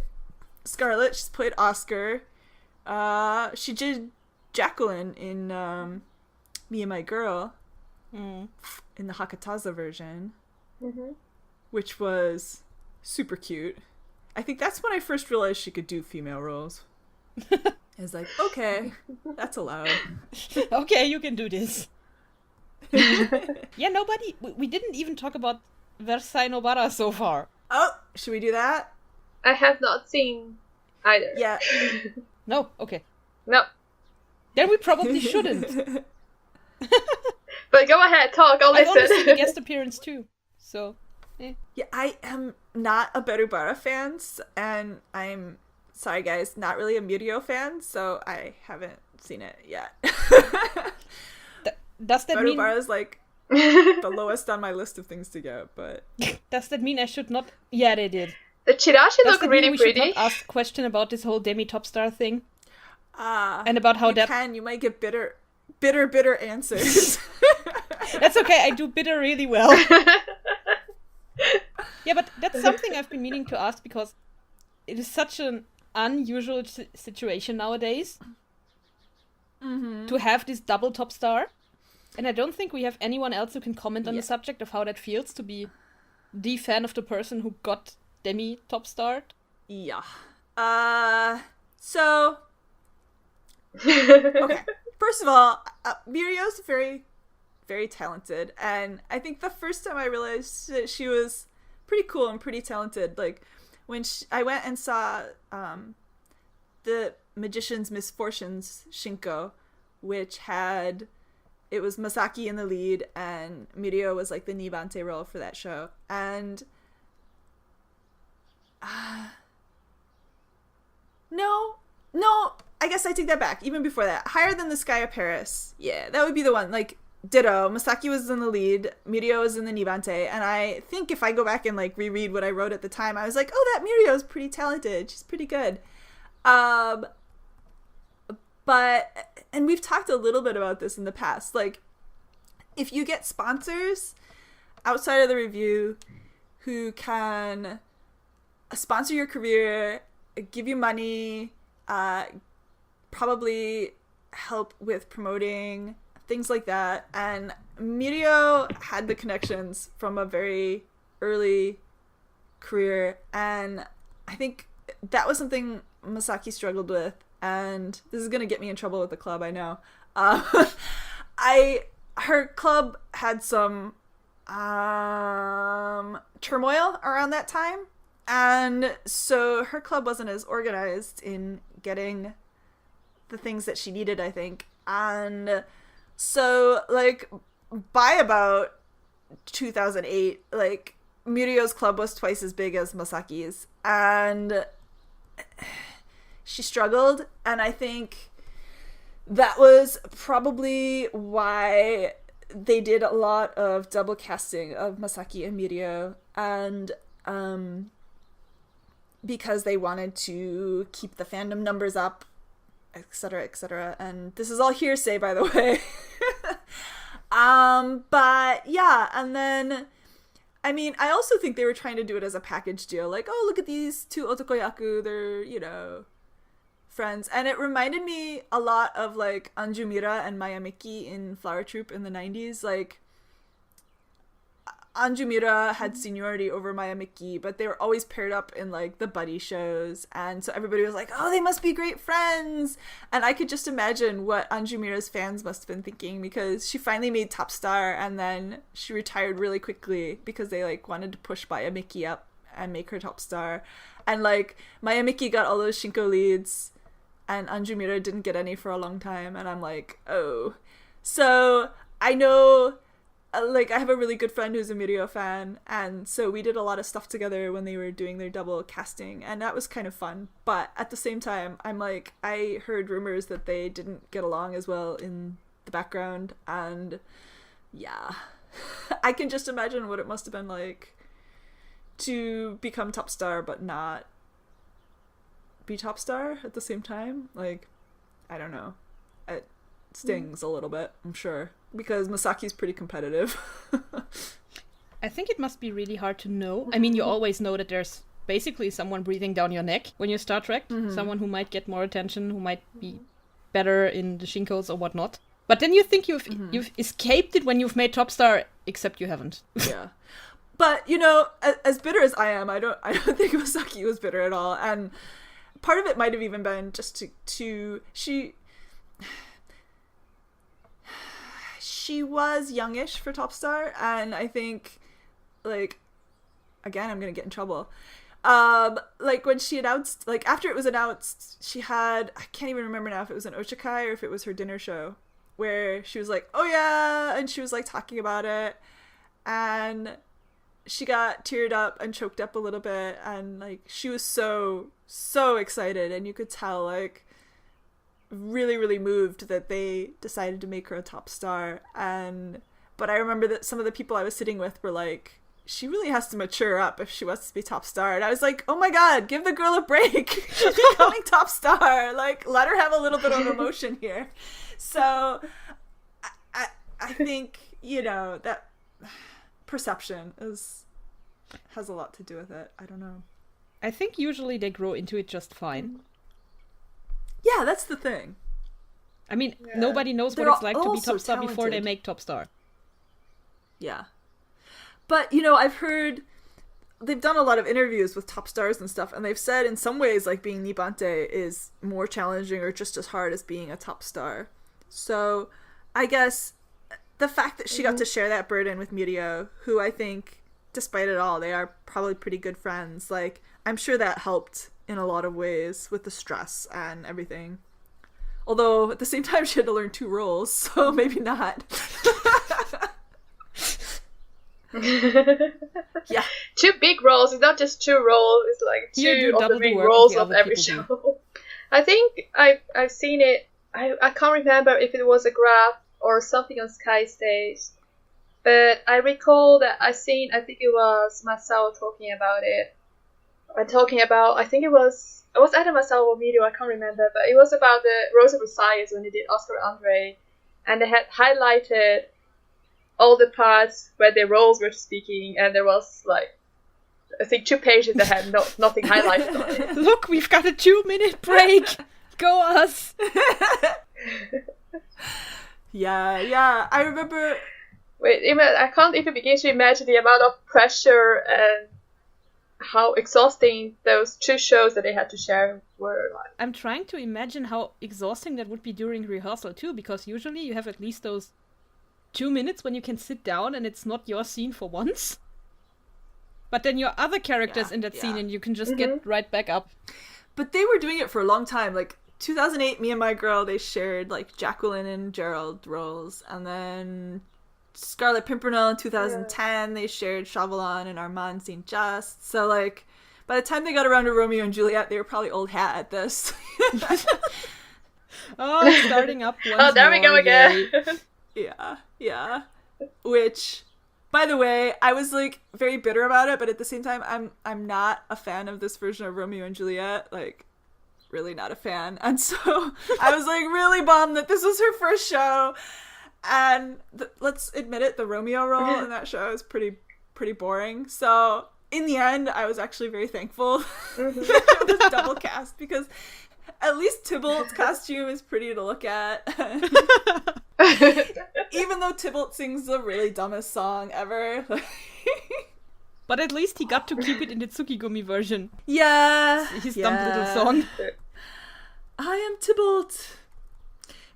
Scarlet, she's played Oscar, she did Jacqueline in Me and My Girl, in the Hakataza version, which was super cute. I think that's when I first realized she could do female roles. I was like, okay, that's allowed. Okay, you can do this. Yeah, we didn't even talk about Versailles Nobara so far. Oh, should we do that? I have not seen either. Yeah. No? Okay. No. Then we probably shouldn't. But go ahead, talk, I'll I've only listen. seen the guest appearance too, so... Yeah, I am not a Berubara fan, and I'm, sorry guys, not really a Murio fan, so I haven't seen it yet. Does that mean... Berubara is like the lowest on my list of things to get, but... Does that mean I should not... Yeah, they did. The Chirashi Does look that really mean we pretty. should not ask a question about this whole Demi-Top Star thing? And about how you might get bitter answers. That's okay, I do bitter really well. Yeah, but that's something I've been meaning to ask because it is such an unusual situation nowadays to have this double top star. And I don't think we have anyone else who can comment on the subject of how that feels to be the fan of the person who got Demi top starred? Yeah. So okay. First of all, Mirio's very, very talented, and I think the first time I realized that she was pretty cool and pretty talented, like when I went and saw the Magician's Misfortunes Shinko, which it was Masaki in the lead, and Mirio was like the Nibante role for that show, and no, I guess I take that back. Even before that, Higher Than the Sky of Paris. Yeah, that would be the one. Like, ditto. Masaki was in the lead. Mirio was in the Nibante. And I think if I go back and, like, reread what I wrote at the time, I was like, oh, that Mirio is pretty talented. She's pretty good. And we've talked a little bit about this in the past. Like, if you get sponsors outside of the review who can sponsor your career, give you money, probably help with promoting, things like that. And Mirio had the connections from a very early career, and I think that was something Masaki struggled with, and this is going to get me in trouble with the club, I know. Her club had some turmoil around that time, and so her club wasn't as organized in getting the things that she needed, I think. And so, like, by about 2008, like, Mirio's club was twice as big as Masaki's, and she struggled, and I think that was probably why they did a lot of double casting of Masaki and Mirio, and because they wanted to keep the fandom numbers up, etc., etc. And this is all hearsay, by the way. But yeah, and then, I mean, I also think they were trying to do it as a package deal. Like, oh, look at these two otokoyaku, they're, you know, friends. And it reminded me a lot of, like, Anjumira and Mayamiki in Flower Troupe in the 90s. Like, Anjumira had seniority over Mayamiki, but they were always paired up in, like, the buddy shows, and so everybody was like, oh, they must be great friends. And I could just imagine what Anjumira's fans must have been thinking, because she finally made top star, and then she retired really quickly because they, like, wanted to push Mayamiki up and make her top star. And, like, Mayamiki got all those Shinko leads, and Anjumira didn't get any for a long time, and I'm like, oh. So I know, like, I have a really good friend who's a Mirio fan, and so we did a lot of stuff together when they were doing their double casting, and that was kind of fun. But at the same time, I'm like, I heard rumors that they didn't get along as well in the background, and yeah. I can just imagine what it must have been like to become top star but not be top star at the same time. Like, I don't know. It stings a little bit, I'm sure, because Masaki's pretty competitive. I think it must be really hard to know. I mean, you always know that there's basically someone breathing down your neck when you Star Trek, someone who might get more attention, who might be better in the Shinkos or whatnot. But then you think you've escaped it when you've made top star, except you haven't. Yeah. But, you know, as bitter as I am, I don't think Masaki was bitter at all. And part of it might have even been just to she was youngish for top star, and I think, like, again, I'm gonna get in trouble. Like, when she announced, like, after it was announced, she had, I can't even remember now if it was an Ochakai or if it was her dinner show, where she was like, oh yeah, and she was, like, talking about it, and she got teared up and choked up a little bit, and, like, she was so excited, and you could tell, like, really, really moved that they decided to make her a top star. But I remember that some of the people I was sitting with were like, she really has to mature up if she wants to be top star. And I was like, oh my god, give the girl a break. She's becoming top star. Like, let her have a little bit of emotion here. So I think, you know, that perception has a lot to do with it. I don't know. I think usually they grow into it just fine. Yeah, that's the thing. I mean, nobody knows what it's like to be top star before they make top star. Yeah. But, you know, I've heard they've done a lot of interviews with top stars and stuff, and they've said in some ways like being Nibante is more challenging or just as hard as being a top star. So I guess the fact that she got to share that burden with Mirio, who I think, despite it all, they are probably pretty good friends, like, I'm sure that helped in a lot of ways with the stress and everything. Although, at the same time, she had to learn 2 roles, so maybe not. Yeah. 2 big roles. It's not just 2 roles. It's like 2 of the big roles of every show. I think I've seen it. I can't remember if it was a graph or something on Sky Stage, but I recall that I think it was Masao talking about it. And talking about, I think it was either Masao or Mirio, I can't remember, but it was about the Rose of Versailles when they did Oscar Andre, and they had highlighted all the parts where their roles were speaking, and there was like, I think 2 pages that had nothing highlighted on it. Look, we've got a 2-minute break. Go us. Yeah. I remember. Wait, I can't even begin to imagine the amount of pressure and how exhausting those 2 shows that they had to share were like. I'm trying to imagine how exhausting that would be during rehearsal too, because usually you have at least those 2 minutes when you can sit down and it's not your scene for once. But then your other characters in that scene and you can just get right back up. But they were doing it for a long time. Like 2008, Me and My Girl, they shared like Jacqueline and Gerald roles. And then Scarlet Pimpernel in 2010, they shared Chauvelin and Armand St. Just. So like, by the time they got around to Romeo and Juliet, they were probably old hat at this. Oh, starting up once Oh, there we go again. Yeah. Which, by the way, I was like very bitter about it, but at the same time, I'm not a fan of this version of Romeo and Juliet. Like, really not a fan. And so I was like really bummed that this was her first show. And let's admit it, the Romeo role in that show is pretty boring. So in the end, I was actually very thankful that it was double cast, because at least Tybalt's costume is pretty to look at. Even though Tybalt sings the really dumbest song ever. But at least he got to keep it in the Tsukigumi version. Yeah. His dumb little song. I am Tybalt.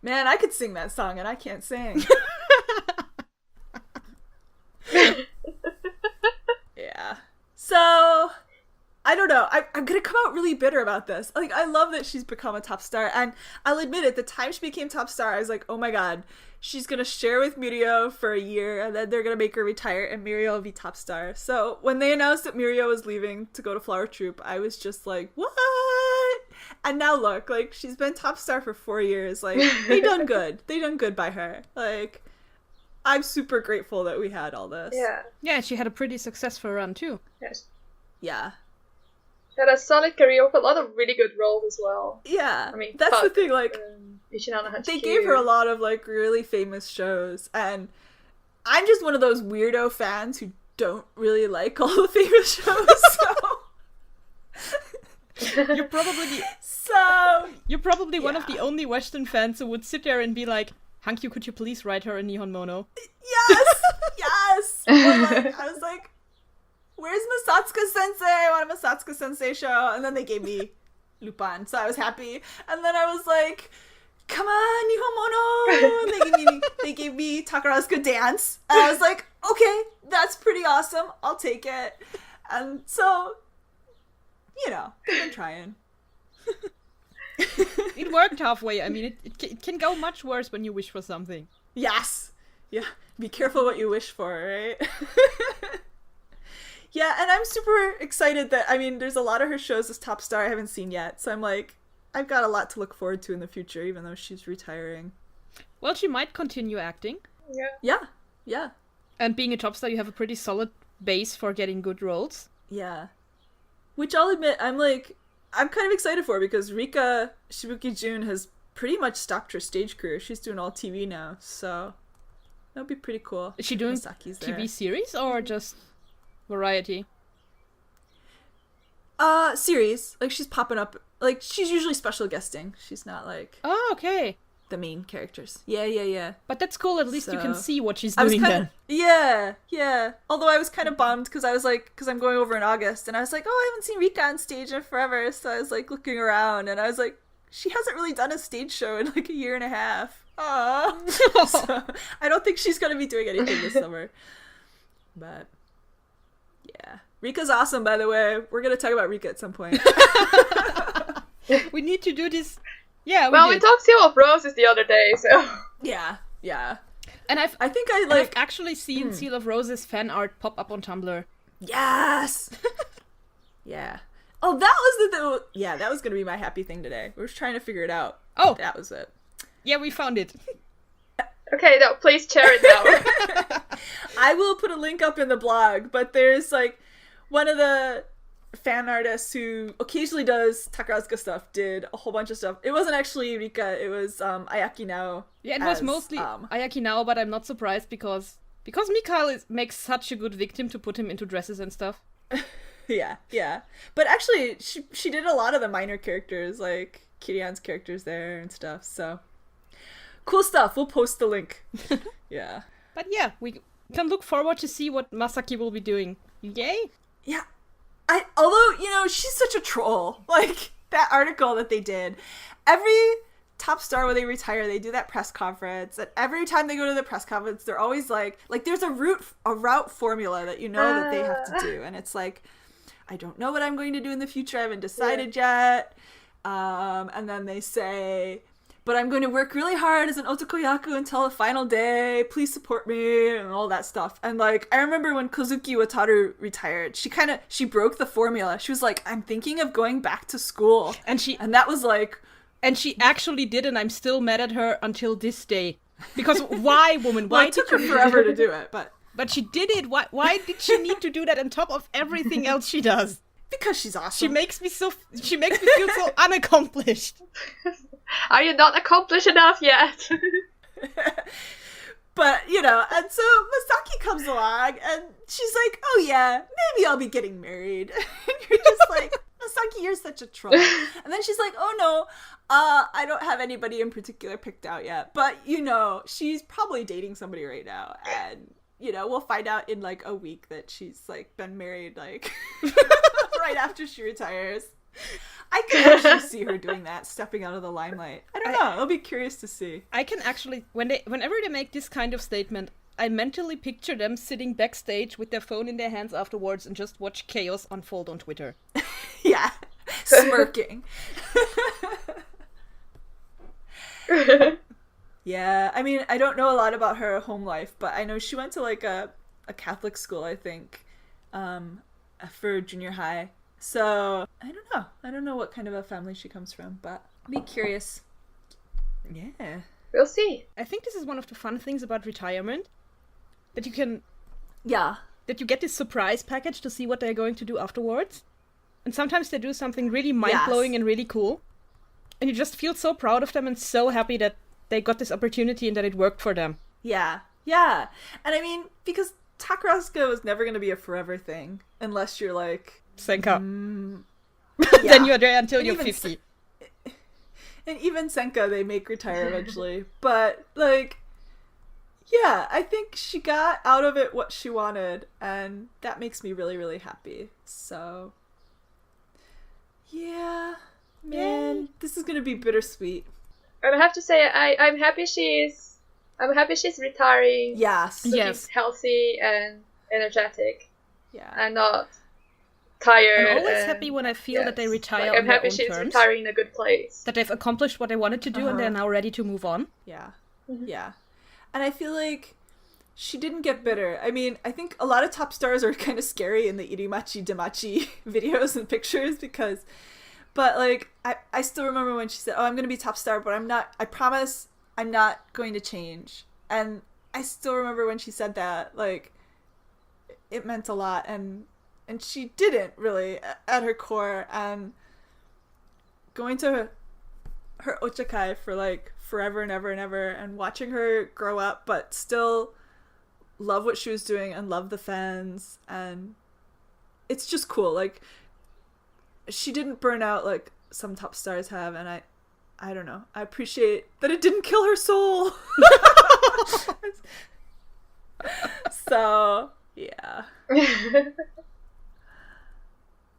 Man, I could sing that song and I can't sing. Yeah. So, I don't know. I'm gonna come out really bitter about this. Like, I love that she's become a top star, and I'll admit it, the time she became top star, I was like, oh my god, she's gonna share with Mirio for a year, and then they're gonna make her retire, and Mirio will be top star. So, when they announced that Mirio was leaving to go to Flower Troupe, I was just like, what? And now look, like, she's been top star for 4 years. Like, they done good. They done good by her. Like, I'm super grateful that we had all this. Yeah, she had a pretty successful run too. Yes. Yeah. She had a solid career with a lot of really good roles as well. Yeah. I mean, that's the thing, like, they gave her a lot of, like, really famous shows, and I'm just one of those weirdo fans who don't really like all the famous shows, so... You're probably one of the only Western fans who would sit there and be like, Hankyu, could you please write her a Nihon Mono? Yes! I was like, where's Masatsuka Sensei? I want a Masatsuka Sensei show. And then they gave me Lupin, so I was happy. And then I was like, come on, Nihon Mono! And they gave me Takarazuka Dance. And I was like, okay, that's pretty awesome. I'll take it. And so... You know, they've been trying. It worked halfway. I mean, it can go much worse when you wish for something. Yes! Yeah, be careful what you wish for, right? Yeah, and I'm super excited that, I mean, there's a lot of her shows as top star I haven't seen yet, so I'm like, I've got a lot to look forward to in the future, even though she's retiring. Well, she might continue acting. Yeah. And being a top star, you have a pretty solid base for getting good roles. Yeah. Which I'll admit, I'm kind of excited for, because Rika Shibuki Jun has pretty much stopped her stage career. She's doing all TV now, so that would be pretty cool. Is she doing Masaki's TV there. series or just variety? Series. Like, she's popping up. Like, she's usually special guesting. She's not like... Oh, okay. the main characters. Yeah. But that's cool. At least you can So- see what she's I was doing kind then. of, yeah. Although I was kind of bummed because I was like, because I'm going over in August, and I was like, oh, I haven't seen Rika on stage in forever. So I was like looking around, and I was like, she hasn't really done a stage show in like a year and a half. Aww. So I don't think she's gonna be doing anything this summer. But yeah, Rika's awesome. By the way, we're gonna talk about Rika at some point. We need to do this. Yeah, Well, we did. talked Seal of Roses the other day, so... Yeah. And I think I I've like. actually seen Seal of Roses fan art pop up on Tumblr. Yes. Yeah. Oh, that was that was gonna be my happy thing today. We were trying to figure it out. Oh. That was it. Yeah, we found it. Okay, now please share it now. I will put a link up in the blog, but there's like one of the fan artists who occasionally does Takarazuka stuff did a whole bunch of stuff. It wasn't actually Rika, it was Ayaki Nao. Yeah, it was as, mostly Ayaki Nao, but I'm not surprised because Mikhail makes such a good victim to put him into dresses and stuff. Yeah. But actually, she did a lot of the minor characters, like Kirion's characters there and stuff, so... Cool stuff, we'll post the link. Yeah. But yeah, we can look forward to see what Masaki will be doing. Yay! Yeah. Although, she's such a troll. Like, that article that they did. Every top star when they retire, they do that press conference. And every time they go to the press conference, they're always like there's a route formula that that they have to do. And it's like, I don't know what I'm going to do in the future. I haven't decided yet. And then they say, but I'm going to work really hard as an otakoyaku until the final day. Please support me and all that stuff. And like, I remember when Kozuki Wataru retired, she broke the formula. She was like, I'm thinking of going back to school. And that was like... And she actually did, and I'm still mad at her until this day. Because why, woman? Well, Why it took her forever to do it, but... But she did it. Why did she need to do that on top of everything else she does? Because she's awesome. She makes me feel so unaccomplished. Are you not accomplished enough yet? But, and so Masaki comes along, and she's like, oh yeah, maybe I'll be getting married. And you're just like, Masaki, you're such a troll. And then she's like, oh no, I don't have anybody in particular picked out yet. But, she's probably dating somebody right now. And, we'll find out in like a week that she's like been married like right after she retires. I can actually see her doing that, stepping out of the limelight. I don't know. I'll be curious to see. I can actually, whenever they make this kind of statement, I mentally picture them sitting backstage with their phone in their hands afterwards and just watch chaos unfold on Twitter. Yeah. Smirking. Yeah. I mean, I don't know a lot about her home life, but I know she went to like a Catholic school, I think, for junior high. So, I don't know. I don't know what kind of a family she comes from, but I'd be curious. Yeah. We'll see. I think this is one of the fun things about retirement. That you can... Yeah. That you get this surprise package to see what they're going to do afterwards. And sometimes they do something really mind-blowing and really cool. And you just feel so proud of them and so happy that they got this opportunity and that it worked for them. Yeah. Yeah. And I mean, because Takarazuka was never going to be a forever thing. Unless you're like... Senka. Yeah. Then you're there until you're even 50. And even Senka, they make retire eventually. But, like, yeah, I think she got out of it what she wanted. And that makes me really, really happy. So, yeah, man, this is going to be bittersweet. And I have to say, I'm happy she's retiring. Yes. So Yes. she's healthy and energetic Yeah. and not tired. I'm always and- happy when I feel that they yes. retire Like, on I'm their happy own she's terms. retiring in a good place. That they've accomplished what they wanted to do and they're now ready to move on. Yeah. Mm-hmm. Yeah. And I feel like she didn't get bitter. I mean, I think a lot of top stars are kind of scary in the Irimachi Damachi videos and pictures but like, I still remember when she said, oh, I'm going to be top star, but I promise I'm not going to change. And I still remember when she said that, like, it meant a lot. And she didn't really at her core. And going to her ochakai for like forever and ever and ever and watching her grow up but still love what she was doing and love the fans, and it's just cool. Like, she didn't burn out like some top stars have, and I don't know. I appreciate that it didn't kill her soul. So, yeah.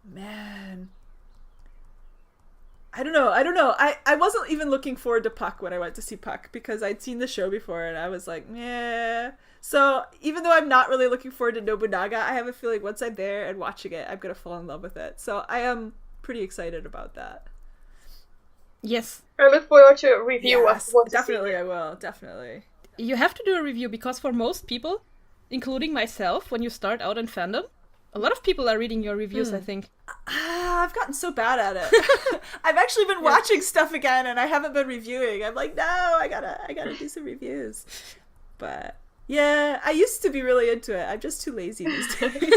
Man. I don't know. I wasn't even looking forward to Puck when I went to see Puck because I'd seen the show before and I was like, yeah. So even though I'm not really looking forward to Nobunaga, I have a feeling once I'm there and watching it, I'm going to fall in love with it. So I am pretty excited about that. Yes. I look forward to a review. Yes, definitely I will. Definitely. You have to do a review because for most people, including myself, when you start out in fandom, a lot of people are reading your reviews, I think. I've gotten so bad at it. I've actually been watching stuff again and I haven't been reviewing. I'm like, no, I gotta do some reviews. But yeah, I used to be really into it. I'm just too lazy these days.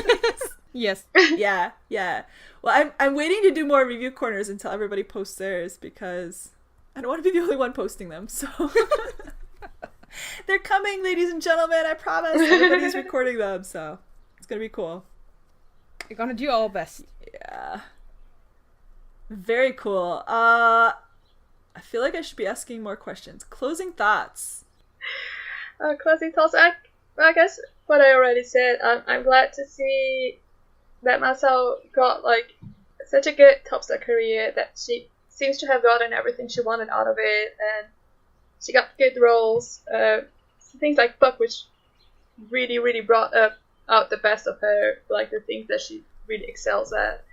Yes. Yeah. Well, I'm waiting to do more review corners until everybody posts theirs because I don't want to be the only one posting them. So they're coming, ladies and gentlemen. I promise. Everybody's recording them, so it's gonna be cool. We're gonna do our best. Yeah. Very cool. I feel like I should be asking more questions. Closing thoughts. Closing thoughts. I guess what I already said. I'm glad to see that Masao got like such a good top star career, that she seems to have gotten everything she wanted out of it, and she got good roles. Things like Puck, which really brought out the best of her, like the things that she really excels at.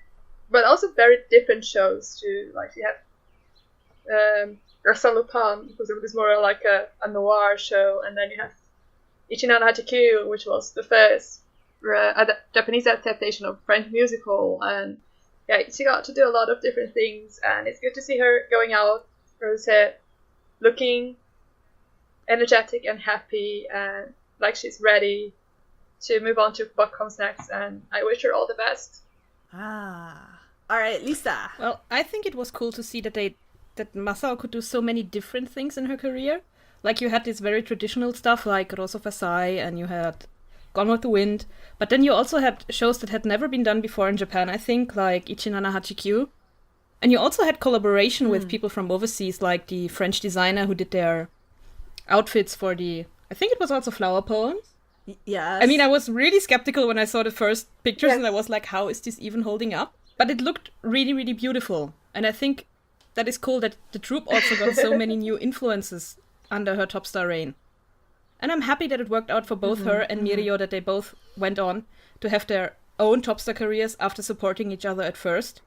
But also very different shows too. Like you have Arsène Lupin, because it was more like a noir show, and then you have Ichino no Hachikyuu, which was the first Japanese adaptation of French musical, and yeah, she got to do a lot of different things, and it's good to see her going out for a set looking energetic and happy, and like she's ready to move on to what comes next, and I wish her all the best. All right, Lisa. Well, I think it was cool to see that Masao could do so many different things in her career. Like you had this very traditional stuff like Rose of Versailles, and you had Gone with the Wind, but then you also had shows that had never been done before in Japan, I think, like Ichino no Hachikyuu. And you also had collaboration with people from overseas, like the French designer who did their outfits for I think it was also Flower Poems. Yes. I mean, I was really skeptical when I saw the first pictures, and I was like, how is this even holding up? But it looked really beautiful. And I think that is cool that the troupe also got so many new influences under her top star reign. And I'm happy that it worked out for both her and Mirio, that they both went on to have their own top star careers after supporting each other at first,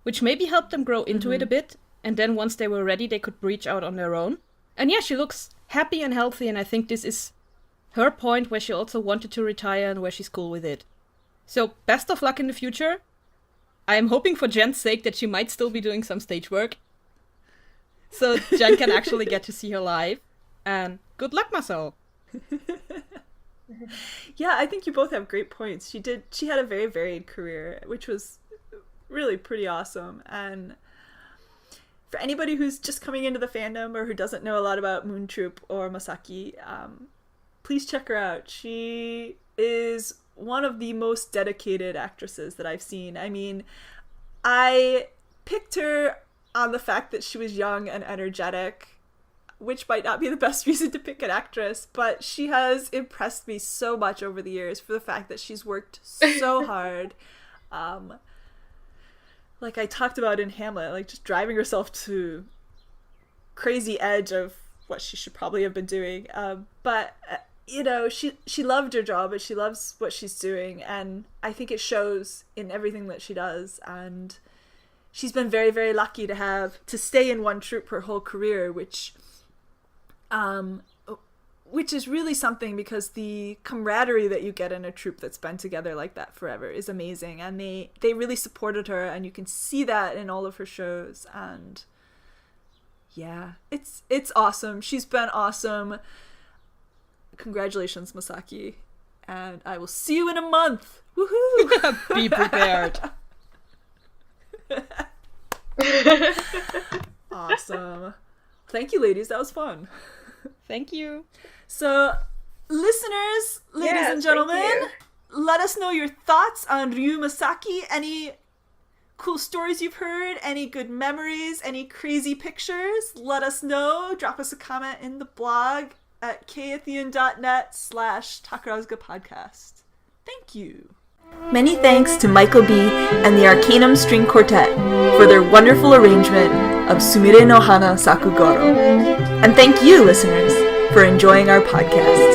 which maybe helped them grow into it a bit, and then once they were ready, they could reach out on their own. And yeah, she looks happy and healthy, and I think this is her point where she also wanted to retire and where she's cool with it. So best of luck in the future. I am hoping for Jen's sake that she might still be doing some stage work, so Jen can actually get to see her live. And good luck, Masao. Yeah, I think you both have great points. She had a very varied career, which was really pretty awesome. And for anybody who's just coming into the fandom or who doesn't know a lot about Moon Troupe or Masaki, please check her out. She is one of the most dedicated actresses that I've seen. I mean, I picked her on the fact that she was young and energetic, which might not be the best reason to pick an actress, but she has impressed me so much over the years for the fact that she's worked so hard. Like I talked about in Hamlet, like just driving herself to crazy edge of what she should probably have been doing. But you know, she loved her job, and she loves what she's doing, and I think it shows in everything that she does. And she's been very, very lucky to stay in one troupe her whole career, which is really something, because the camaraderie that you get in a troupe that's been together like that forever is amazing, and they really supported her, and you can see that in all of her shows. And yeah, it's awesome. She's been awesome. Congratulations, Masaki, and I will see you in a month. Woohoo! Be prepared. Awesome. Thank you, ladies. That was fun. Thank you. So, listeners, ladies and gentlemen, let us know your thoughts on Ryuu Masaki. Any cool stories you've heard, any good memories, any crazy pictures, let us know. Drop us a comment in the blog at kathleen.net/Takarazuka podcast. Thank you. Many thanks to Michael B. and the Arcanum String Quartet for their wonderful arrangement of Sumire no Hana Sakugoro. And thank you, listeners, for enjoying our podcast.